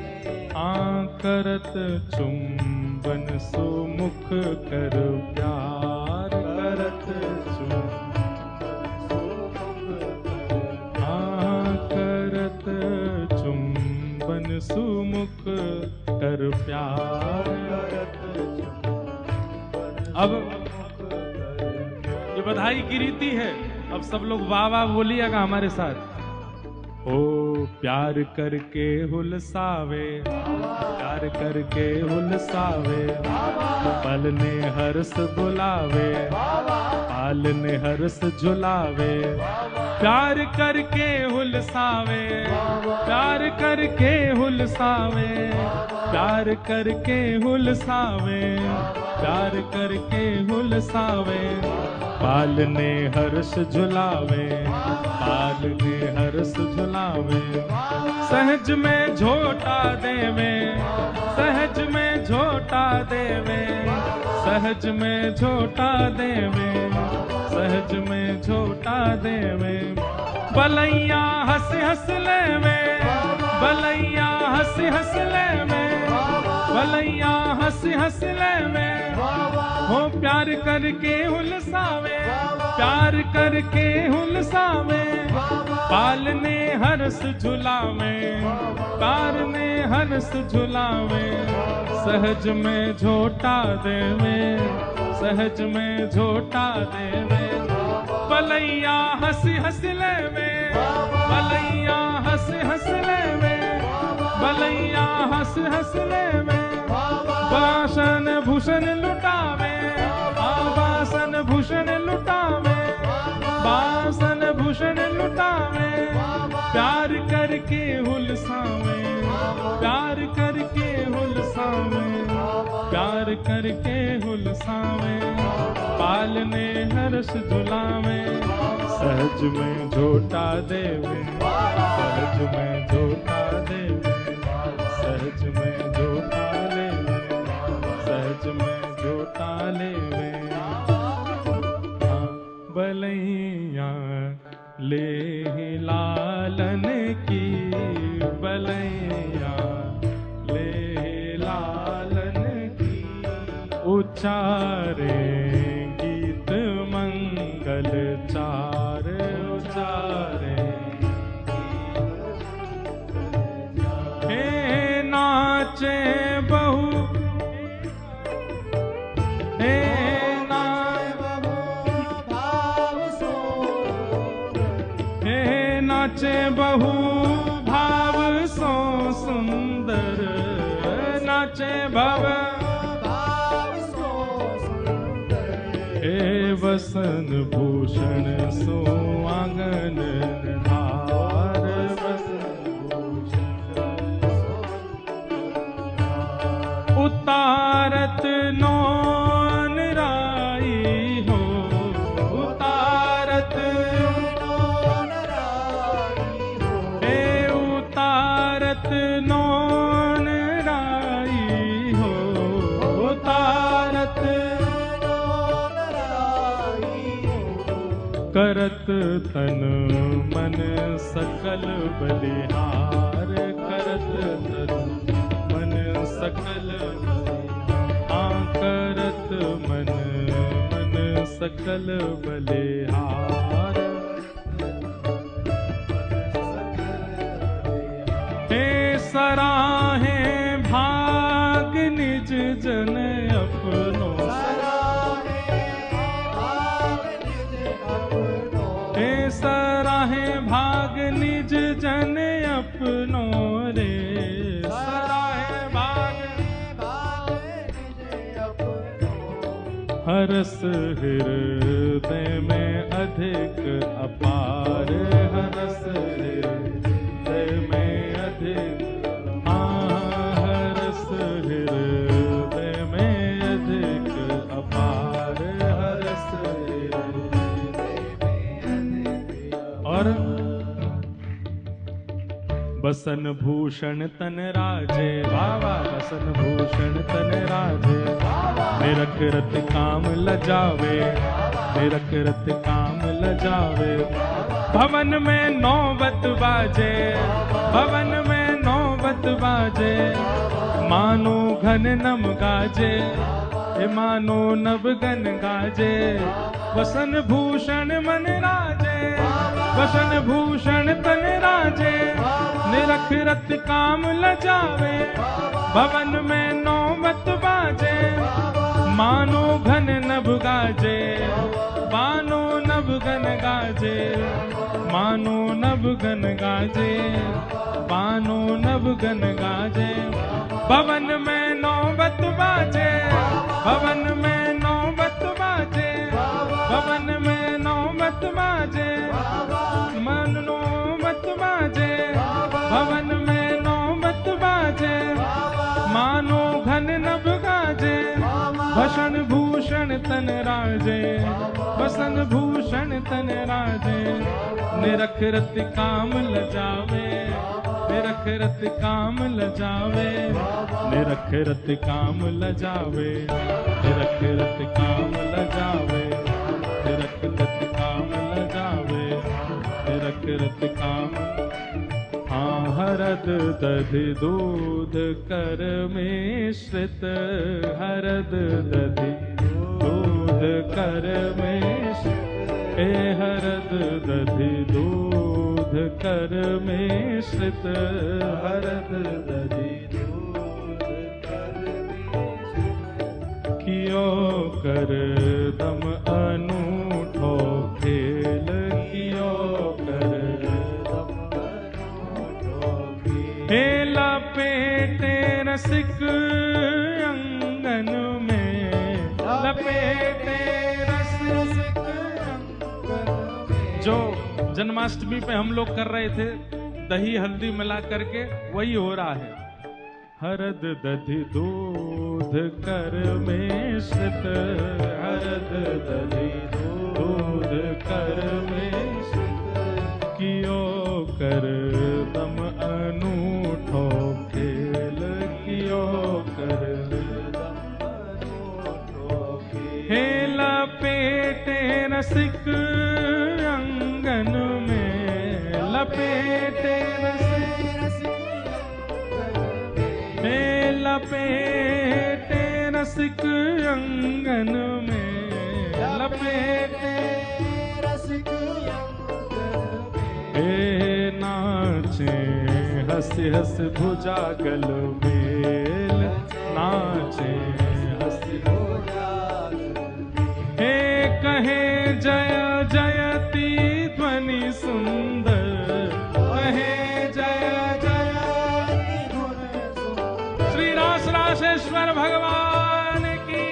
करत चुंबन सुमुख कर प्यार, करत करत चुंबन सुमुख कर प्यार। अब ये बधाई की रीति है। अब सब लोग वाह वाह बोलिएगा हमारे साथ। ओ प्यार करके हुलसावे, प्यार करके हुलसावे, पल ने हर्ष बुलावे, पाल ने हर्ष झुलावे। प्यार करके हुलसावे, प्यार करके हुलसावे, प्यार करके हुलसावे, प्यार करके हुलसावे। पाल ने हर्ष झुलावे, पाल ने हर्ष झुलावे। सहज में झोटा देवे, सहज में झोटा देवे, सहज में झोटा देवे, सहज में झोटा देवे। बलैया हंस हंस लेवे, बलैया हंस हंस लेवे, बलैया हंस हंस लेवे। हो प्यार करके हुलसावे, प्यार करके हुलसावे। पाल ने हर्ष झुलावे, पार ने हर्ष झुलावे। सहज में झोटा देवे, सहज में झोटा देवे। बलैया हंस हंस लेवे, बलैया हंस हंस लेवे, बलैया हंस हंस लेवे। बासन भूषण लुटावे, बासन भूषण लुटावे, बासन भूषण लुटावे। प्यार करके हुलसावे, प्यार करके हुलसावे, प्यार करके हुलसावे। पाल ने हर्ष झुलावे, सहज में झोटा देवे, सहज में झोटा देवे, सहज उचारे गीत मंगल चार उचारे। हे नाचे बहु हे नाचे बहु भाव सो सुंदर, नाचे भव भाव सो सुंदर। हे वसन भूषण सो आंगन धार, वसन भूषण उतारत नौन राई हो, उतारत नौन राई हो। हे उतारत नौन राई हो, उतारत नौन राई हो। करत तन मन सकल बलिहार, करत तन मन सकल करत मन मन सकल बलिहार। हे सराहे भाग निज जन अपनो, हे सराहे भाग निज जन अपनो रे। सराहे भाग हरस हृदय में अधिक अपार, हरस हृदय में अधिक, हरस हृदय में अधिक अपार, हरस हृदय में अधिक। और बसन भूषण तन राजे, बाबा बसन भूषण तन राजे। निरख रत काम लजावे, निरख रत काम लजावे। भवन में नौबत बाजे, भवन में नौबत बाजे। मानो घन नम गाजे, मानो नभ गन गाजे। वसन भूषण मन राजे, वसन भूषण तन राजे। निरख रत काम लजावे, भवन में नौबत बाजे। मानो घन नभ गाजे, मानो नभ गन गाजे। मानो नभ गन गाजे, मानो नभ गन गाजे। भवन में नौबत बाजे, भवन में नौबत बाजे। भवन में नौबत बाजे, मन नौबत बाजे। भवन में नौबत बाजे, मानो घन नभ गाजे। भसन भूषण तन राजे, भसन भूषण तन राजे। निरख रत काम लजावे, निरख रत काम लजावे। निरख रत काम लजावे, निरख रत काम लजावे। निरख रत काम लजावे, निरख रत काम। हाँ हरद दधि दूध कर मिश्रित, हरद दधि दूध कर मिश्रित। हे हरद दधि दूध कर मिश्रित, हरद दधि दूध कर मिश्रित। कियो कर दम अनूठो खेल, कियो कर हे लपेटे रसिक अंगन में, लपेटे रसिक अंगन में। जो जन्माष्टमी पे हम लोग कर रहे थे दही हल्दी मिला करके, वही हो रहा है। हरद दधि दूध कर मिश्रित, हरद दधि दूध कर मिश्रित। कियो कर दम अनूठो खेल, कियो कर दम अनूठो खेल। हे लपेटे रसिक अंगन में, लपेटे रसिक। हे लपेटे रसिक अंगन में लपेटे, रसिक हे नाचे हंस हंस भुजागल मेल, नाचे हंस हे कहे जय जयति ध्वनि सुंदर, कहे जय जयति ध्वनि सुंदर। श्री रासरासेश्वर भगवान की,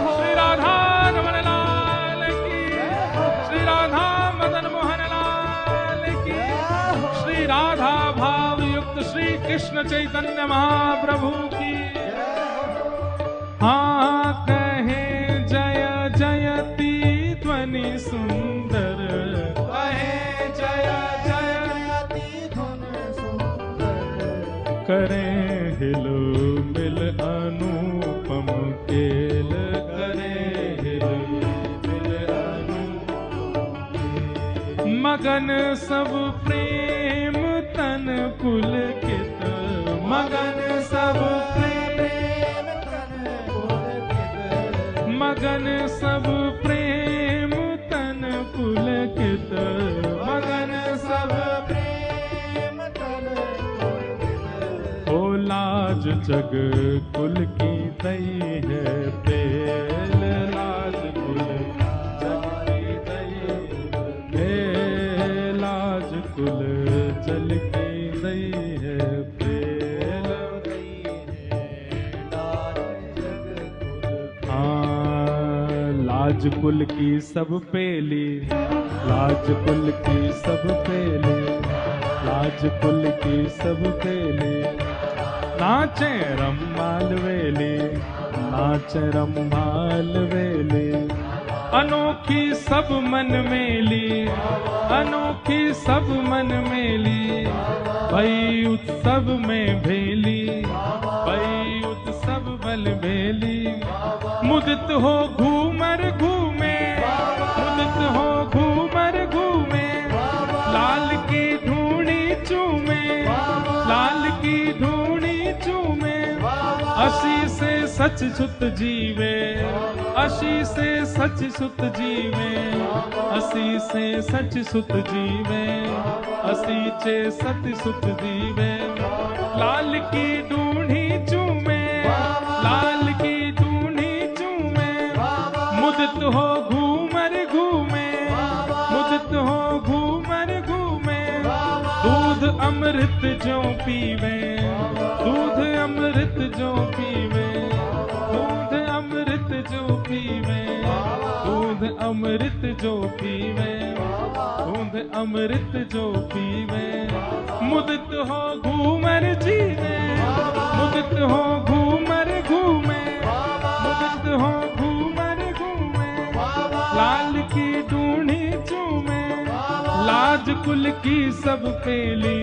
श्री राधा रमण लाल की, श्री राधा मदन मोहन लाल की, श्री राधा भाव युक्त श्री कृष्ण चैतन्य महाप्रभु की। हाँ कहे जय जयति ध्वनि सुंदर, कहे जय जयति ध्वनि सुंदर। करें हिलो मिल अनुपम केल, करें हिलो मिल अनुपम। मगन सब प्रेम तन पुलकित, मगन सब प्रेम तन पुलकित, मगन सब प्रेम तन पुलकित, मगन सब प्रेम तन पुलकित। ओ लाज जग कुल की दई है पेल, लाज कुल जग की दई है, लाज कुल जल की दई है पेल। लाज कुल की सब पेली, लाज कुल की सब पेली, लाज कुल की सब पेली। नाचे रम्माल वेली, नाचे रम्माल वेली। अनोखी सब मन मेली, अनोखी सब मन मेली। भई उत्सव में भेली, भई उत्सव बल भेली। मुदित हो घूमर घूमे, मुदित हो घूमर घूमे। लाल की धूणी चूमे, लाल की धूणी चूमे। असी से सच सुत जीवे, असी से सच सुत जीवे। असी से सच सुत जीवे, असी चे सत सुत जीवे। लाल की धूणी चूमे, लाल की धूणी चूमे। मुदित हो घूमर घूमे, मुदित हो घूमर घूमे। दूध अमृत जो पीवे, दूध अमृत जो पीवे। दूध अमृत जो पीवे, दूध अमृत जो पीवे। दूध अमृत जो पीवे। मुदित हो घूमर जीवे, मुदित हो घूमर घूमे। मुदित हो घूमर घूमे। लाल की डूढ़ी चूमे। लाज कुल की सब पेली,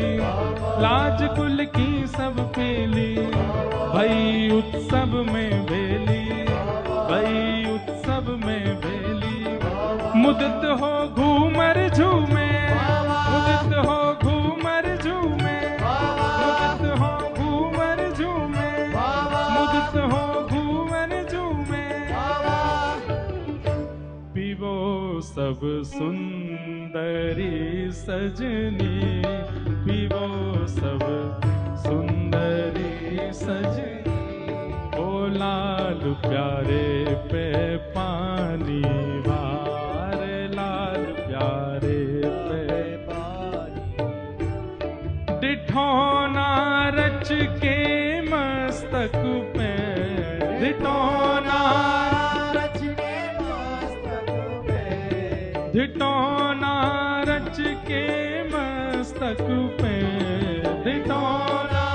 लाज कुल की सब पेली। भई उत्सव में भेली, भई उत्सव में भेली। मुदित हो घूमर झूमे, मुदित हो घूमर झूमे। मुदित हो घूमर झूमे, मुदित हो घूमर झूमे। पीवो सब सुंदरी सजनी, पीवो सब सुंदरी सजनी। ओ लाल प्यारे पे पानी वार, लाल प्यारे पे पानी। डिठौना रच के मस्तक पे, डिठौना रच के मस्तक पे। डिठौना रच के मस्तक पे। डिठौना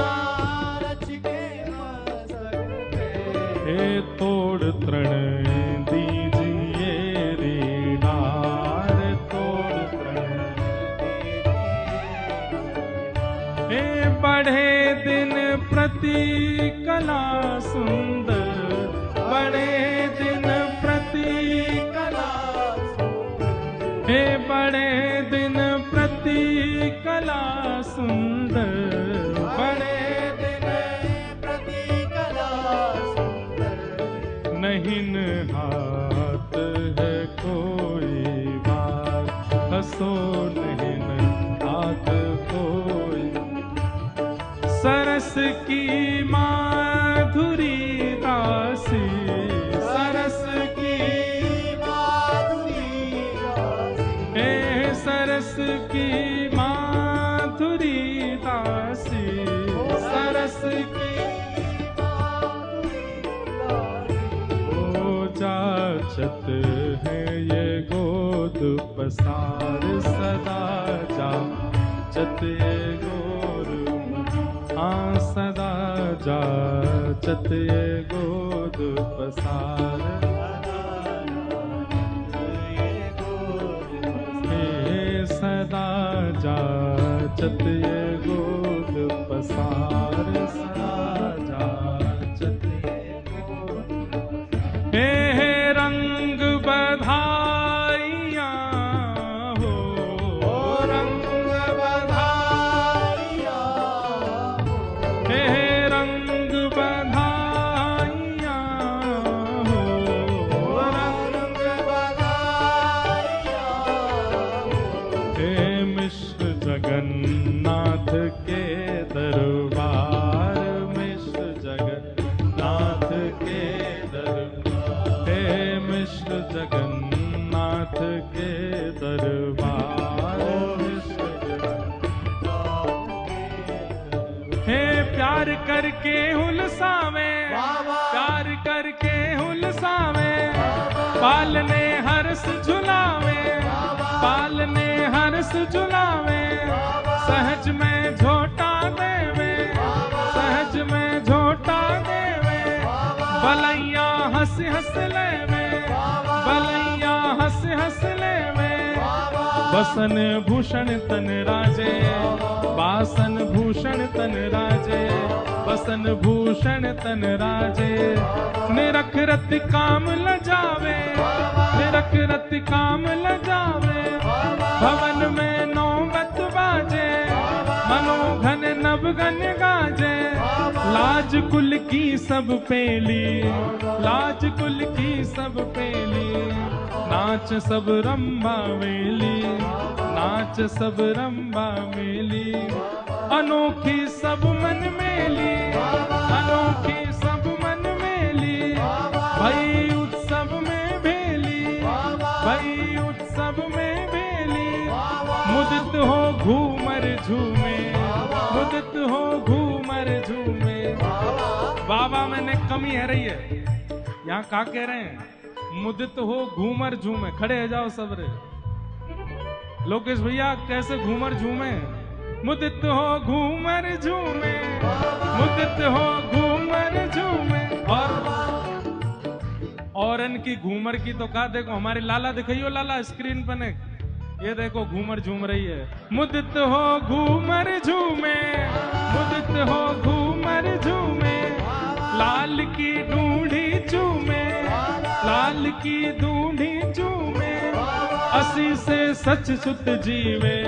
रच के मस्तक पे। हे तोड़ तृण दीजिए रे डार, तोड़ तृण हे बढ़े दिन प्रति कला सुंदर। बढ़े दिन प्रति कला सुंदर। हे बढ़े दिन प्रति कला सुंदर। बढ़े दिन प्रति कला सुंदर। सरस की माधुरी दासी, सरस की माधुरी दासी, हे सरस की माधुरी दासी, सरस की जाचत है ये गोद पसार सदा जाचत ये गोर, हाँ सदा जाचत ये गोद पसार, हे सदा जाचत ये गोद पसार, सदा जाचत हे रंग बधाइया हो, रंग बधाइया, हे रंग बधाइया हो, रंग बधाइया, हे मिश्र जगन्नाथ के दरबार, मिश्र जगन्नाथ के जगन्नाथ के दरबार, हे प्यार करके हुलसावे, प्यार करके हुलसावे, पालने हर्ष झुलावे, पालने हर्ष झुलावे, सहज में झोटा देवे, सहज में झोटा देवे, भलैया हंस हंस लेवे, भलैया हंस हंस लेवे, बसन भूषण तन राजे, बासन भूषण तन राजे, बसन भूषण तन राजे, निरख रति काम लजावे, निरख रति काम लजावे, भवन में नौबत बाजे, मनोघन नवगन गाजे, लाज कुल की सब पेली, लाज कुल की सब पेली, नाच सब रंबा मेली, नाच सब रंबा मेली, अनोखी सब मन मेली, अनोखी सब मन मेली, भई उत्सव में भेली, भई उत्सव में भेली, मुदित हो घूमर झूमे, मुदित हो घूमर झूमे। बाबा मैंने कमी है रही है, यहाँ क्या कह रहे हैं? मुदित हो घूमर झूमे, खड़े हो जाओ सब रे। लोकेश भैया कैसे घूमर झूमे? मुदित हो घूमर झूमे, मुदित हो घूमर झूमे। और इनकी घूमर की तो कहा, देखो हमारी लाला दिखाइयो, लाला स्क्रीन पर ने, ये देखो घूमर झूम रही है। मुदित हो घूमर झूमे, मुदित हो घूमर झूमे, लाल की ढूंढी चूमे, लाल की ढूंढी चूमे, असी से सच सुत जीवे,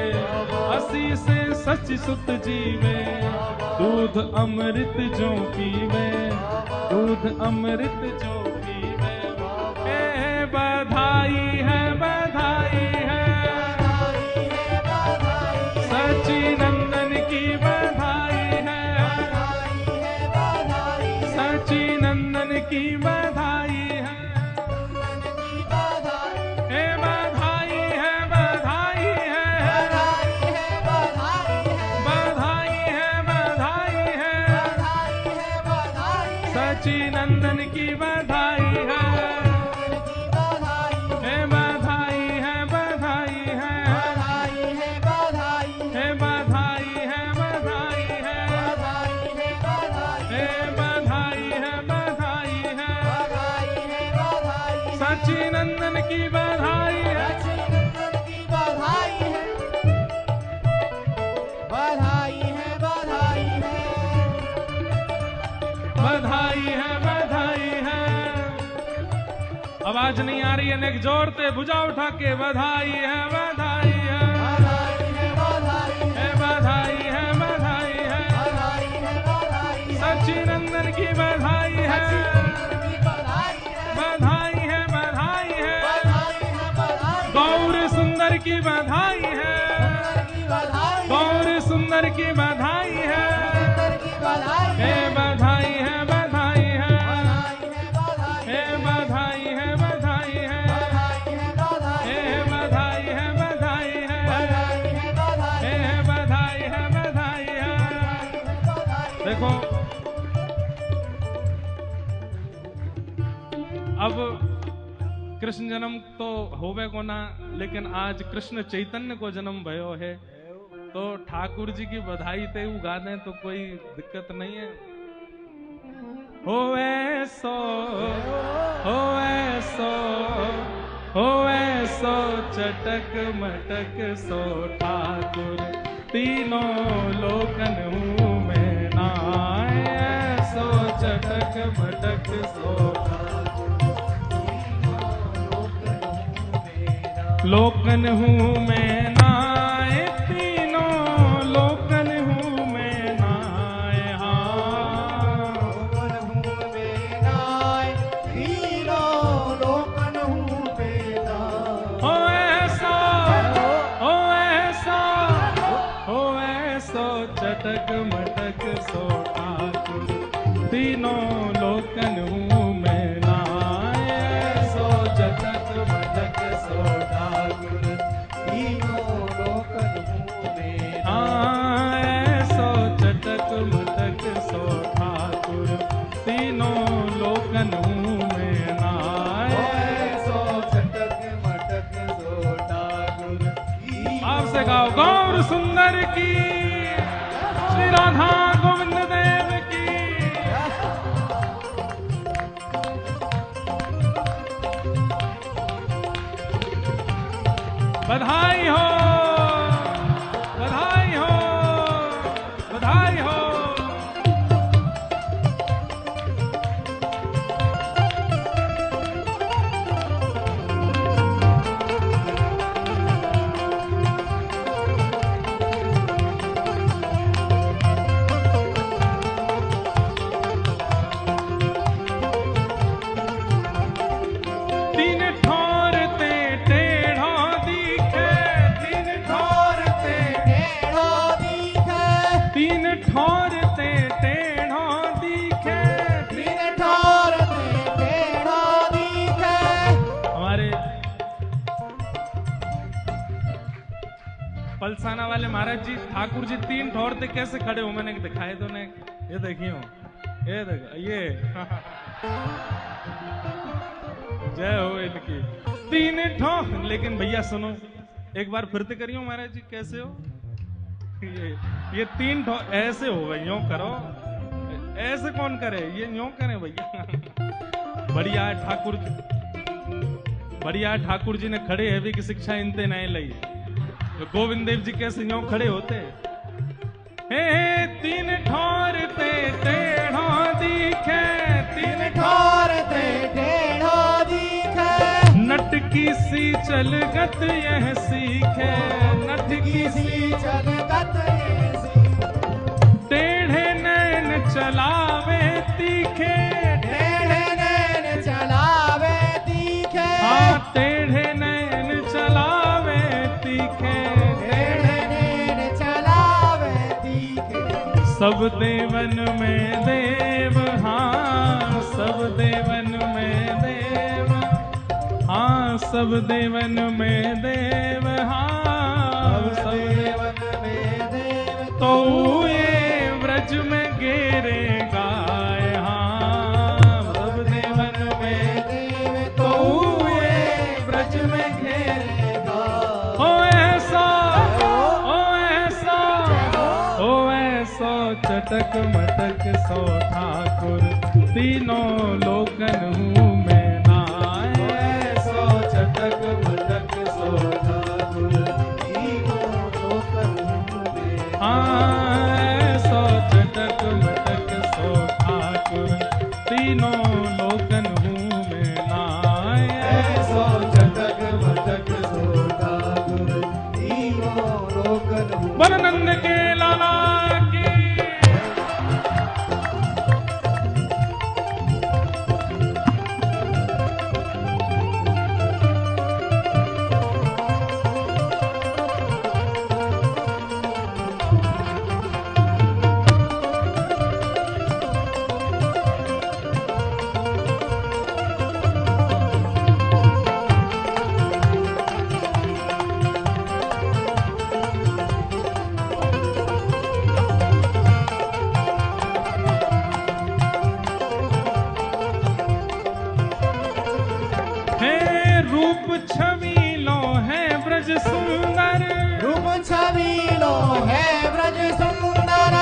असी से सच सुत जीवे, दूध अमृत जो पीवे, दूध अमृत जो पीवे। बधाई है, बधाई है, सच्चिनंदन की बधाई है, सच्चिनंदन की बधाई है, हे बधाई है, बधाई है, बधाई है, बधाई है, सच्चिनंदन की बधाई है, हे बधाई है, बधाई है, हे बधाई है, बधाई है, हे बधाई है, बधाई है, सच्चिनंदन की बधाई है, बधाई है, बधाई है, बधाई है, बधाई है। आवाज नहीं आ रही है, नेक जोर से भुजा उठा के बधाई है, बधाई है, बधाई है, बधाई है, सच्चिनंदन की बधाई है, बधाई है, बधाई है, गौर सुंदर की बधाई है, गौर सुंदर की बधाई है, अब कृष्ण जन्म तो होवे को ना, लेकिन आज कृष्ण चैतन्य को जन्म भयो है, तो ठाकुर जी की बधाई ते उगा दें तो कोई दिक्कत नहीं है। होवे सो चटक मटक सो ठाकुर, तीनों लोकन हूँ मैं नाय। सो चटक मटक सो लोकन हूँ मैं नाय, तीनों लोकन हूँ मैं नाय। हाँ लोकन हूँ मैं नाय, तीनों लोकन हूँ मैं नाय। हो ऐसा चटक मटक सो ठाकुर, तीनों लोकन हूँ मैं नाय। सो चटक मटक सो ठाकुर, तीनों लोकन हूँ मैं नाय। सो चटक मटक सो ठाकुर, तीनों लोकन हूँ मैं नाय। सो चटक मटक सो ठाकुर, आपसे गाओ गौर सुंदर की, श्री राधा गोविंद देव की। बधाई हो, बधाई हो, बधाई हो। तीन ठोर ते टेढ़ा दिखे, तीन ठोर ते टेढ़ा दिखे, तीन ठोर ते टेढ़ा दिखे, तीन ठोर ते टेढ़ा दिखे। हमारे पलसाना वाले महाराज जी, ठाकुर जी तीन ठोर ते कैसे खड़े हो, मैंने दिखाए तो नहीं। ये देखिए, ये देखो, ये जय हो इनकी। तीन ठोर, लेकिन भैया सुनो, एक बार फिर से करियो महाराज जी, कैसे हो? ये तीन ठोर ऐसे हो गए, यूं करो। ऐसे कौन करे, ये यूं करें भैया। बढ़िया है ठाकुर जी, बढ़िया है ठाकुर जी ने खड़े है भी की शिक्षा इनते नहीं लई। गोविंद देव जी कैसे यूं खड़े होते। हे तीन ठोर ते टेढ़ा दिखे, तीन ठोर ते टेढ़ा दिखे, नटकी सी चलगत यह सीखे, नटकी सी चलगत टेढ़े नैन चलावे तीखे, टेढ़े नैन चलावे तीखे। हाँ टेढ़े नैन चलावे तीखे, टेढ़े नैन चलावे तीखे। सब देवन में देव, हाँ सब देवन में देव, हाँ सब देवन में देव, हाँ सब देवन में देव, तो ये व्रज में गेरे गाय। हाँ सब देवन में देव, तो ये व्रज में घेरे गाय। हो ऐसा, हो ऐसा, हो ऐसा चटक मटक सो ठाकुर, तीनों लोकन हूँ मैं नाय। सो चटक मटक सो ठाकुर, तीनों लोकन हूँ मैं हाँ। सो चटक मटक सो ठाकुर, तीनों लोकन हूँ मैं नाय। सो चटक मटक सो ठाकुर, तीनों लोकन हूँ। वरनंद के लाला की। रूप छबीलो है ब्रज सुंदर, रूप छबीलो है ब्रज सुंदर,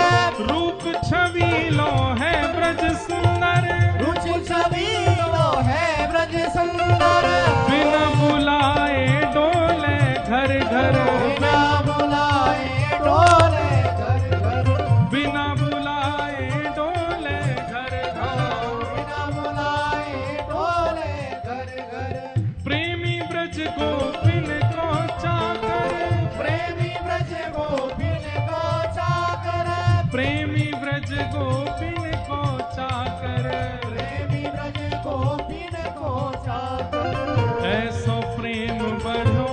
रूप छबीलो है ब्रज सुंदर, रूप छबीलो है ब्रज सुंदर। बिना बुलाए डोले घर घर, बिना बुलाए डोले घर घर, बिना बुलाए डोले घर घर, बिना बुलाए डोले घर घर। प्रेमी ब्रज गोपिन को चाकर, प्रेमी ब्रज गोपिन को चाकर, प्रेमी ब्रज गोपिन को चाकर, प्रेमी ब्रज गोपिन को चाकर। ऐसो प्रेम बढ़ो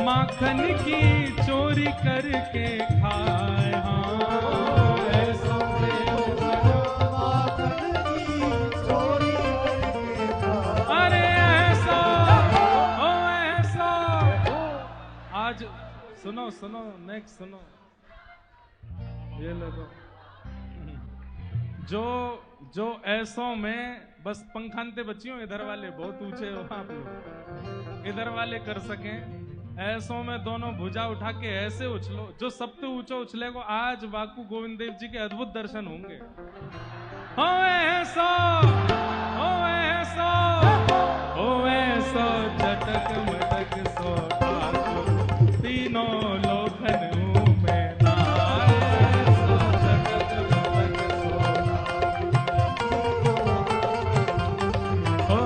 माखन की चोरी करके खाए। हाँ ऐसो प्रेम बढ़ो माखन की चोरी करके खाए। अरे ऐसा ओ ऐसा। आज सुनो सुनो नेक्स्ट सुनो, ये लो जो ऐसों में बस पंखानते बच्चियों, इधर वाले बहुत ऊंचे हो आप लोग, इधर वाले कर सकें। ऐसों में दोनों भुजा उठा के ऐसे उछलो, जो सबसे ऊंचा उछले को आज बाकू गोविंद देव जी के अद्भुत दर्शन होंगे। ओ ऐसा ओ ऐसा ओ ऐसा चटक मटक सो ठाकुर, तीनों लोकन में नाए। ऐसा चटक मटक सो ठाकुर, ओ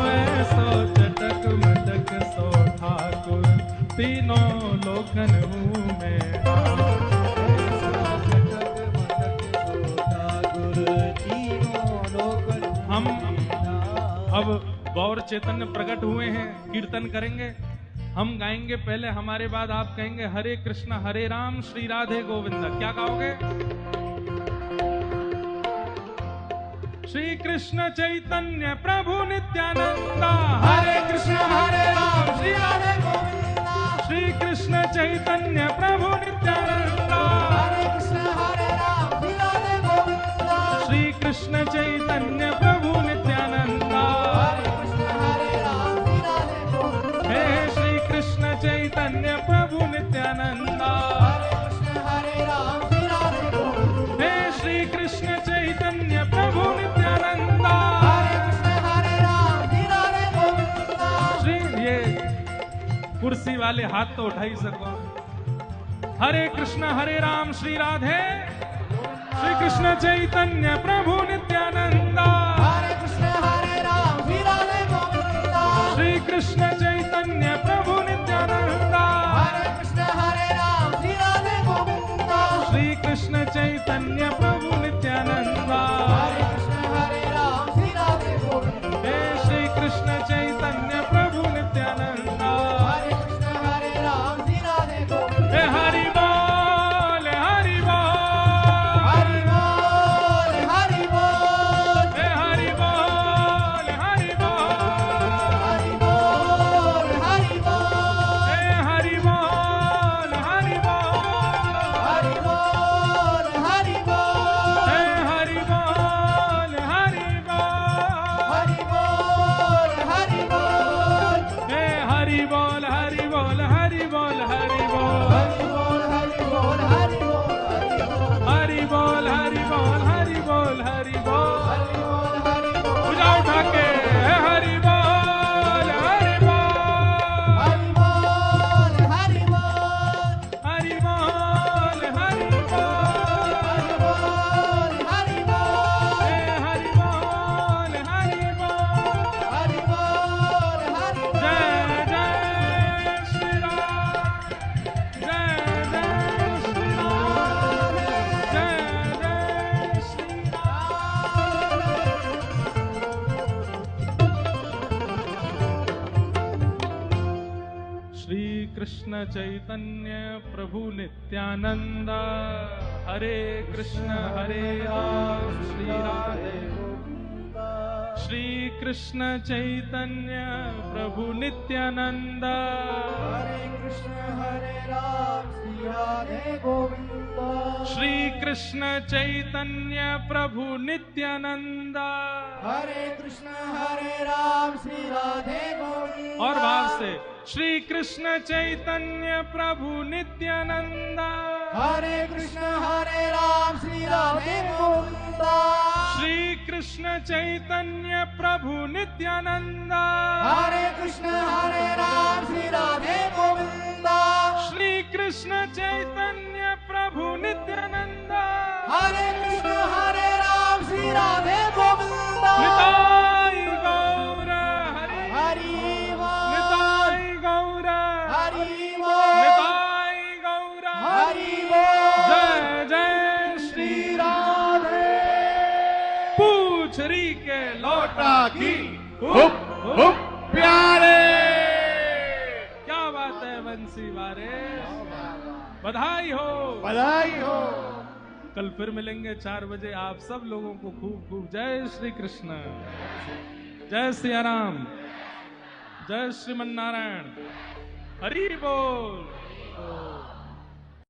ऐसा चटक मटक सो ठाकुर, तीनों लोकन में नाए। हम अब गौर चैतन्य प्रकट हुए हैं, कीर्तन करेंगे। हम गाएंगे पहले, हमारे बाद आप कहेंगे हरे कृष्ण हरे राम श्री राधे गोविंदा। क्या गाओगे? श्री कृष्ण चैतन्य प्रभु नित्यानंदा, हरे कृष्ण हरे राम श्री राधे गोविंदा। श्री कृष्ण चैतन्य प्रभु नित्यानंदा, हरे कृष्ण हरे राम श्री राधे गोविंदा। श्री कृष्ण चैतन्य प्रभु नित्यानंदा, हरे कृष्ण हरे राम श्री राधे गोविंदा। हे श्री कृष्ण चैतन्य प्रभु नित्यानंदा, हरे कृष्ण हरे राम श्री राधे गोविंदा। हे श्री कृष्ण चैतन्य प्रभु नित्यानंदा। हरे कृष्ण हरे राम श्री राधे गोविंदा। श्री ये कुर्सी वाले हाथ तो उठा ही सको। हरे कृष्ण हरे राम श्री राधे, श्री कृष्ण चैतन्य प्रभु नित्यानंदा, हरे कृष्ण हरे राम श्री राधे गोविंदा। श्री कृष्ण चैतन्य प्रभु नित्यानंदा, हरे कृष्ण हरे राम श्री राधे गोविंदा। श्री कृष्ण चैतन्य प्रभु नित्यानंदा, हरे कृष्ण हरे राम श्री राधे गोविंदा। हे श्री कृष्ण चैतन्य प्रभु नित्यानंदा। हरे कृष्ण हरे राम श्री राधे गोविंदा। हे हरि बोल हरि बोल, हरि बोल हरि बोल, हे हरि बोल हरि बोल, हरि बोल हरि बोल, हे हरि बोल हरि बोल, हरि बोल हरि बोल, हे हरि बोल हरि बोल, हरि बोल हरि बोल, हे हरि बोल हरि बोल हरि बोल, हरि बोल हरि बोल, हरि बोल हरि बोल हरि बोल हरि हरि बोल, बोल। हरि बोल हरि बोल, पूजा उठा के हे हरि बोल हरि बोल, हरि बोल हरि बोल, हरि बोल हरि बोल, हरि बोल हरि बोल, हे हरि बोल हरि बोल। हरि बोल हरि बोल। जय जय श्री राम, जय जय श्री राम, जय जय श्री राम। श्री कृष्ण चैतन्य प्रभु नित्यानंद, हरे कृष्ण हरे राम श्री राधे। श्री कृष्ण चैतन्य प्रभु नित्यानंद, हरे कृष्ण हरे राम श्री श्री राधे गोविंद श्री कृष्ण चैतन्य प्रभु नित्यानंद। हरे कृष्ण हरे राम श्री राधे गोविंद। और भाव से श्री कृष्ण चैतन्य प्रभु नित्यानंद। हरे कृष्ण हरे राम श्री राधे गोविंद। श्री कृष्ण चैतन्य प्रभु नित्यानंद। हरे कृष्ण हरे राम श्री राधे गोविंद। श्री कृष्ण चैतन्य प्रभु नित्यानंद। हरे कृष्ण हरे राम श्री राधे गोविंद। निताई गौर हरि हरि बोल। निताई गौर हरि बोल। निताई गौर हरि बोल। जय जय श्री श्री राधे पूछरी के लौटा की हुप हुप प्यारे। क्या बात है बंसी वारे, बधाई हो। बधाई हो। कल फिर मिलेंगे 4 बजे। आप सब लोगों को खूब खूब जय श्री कृष्ण, जय सिया राम, जय श्रीमन नारायण, हरि बोल।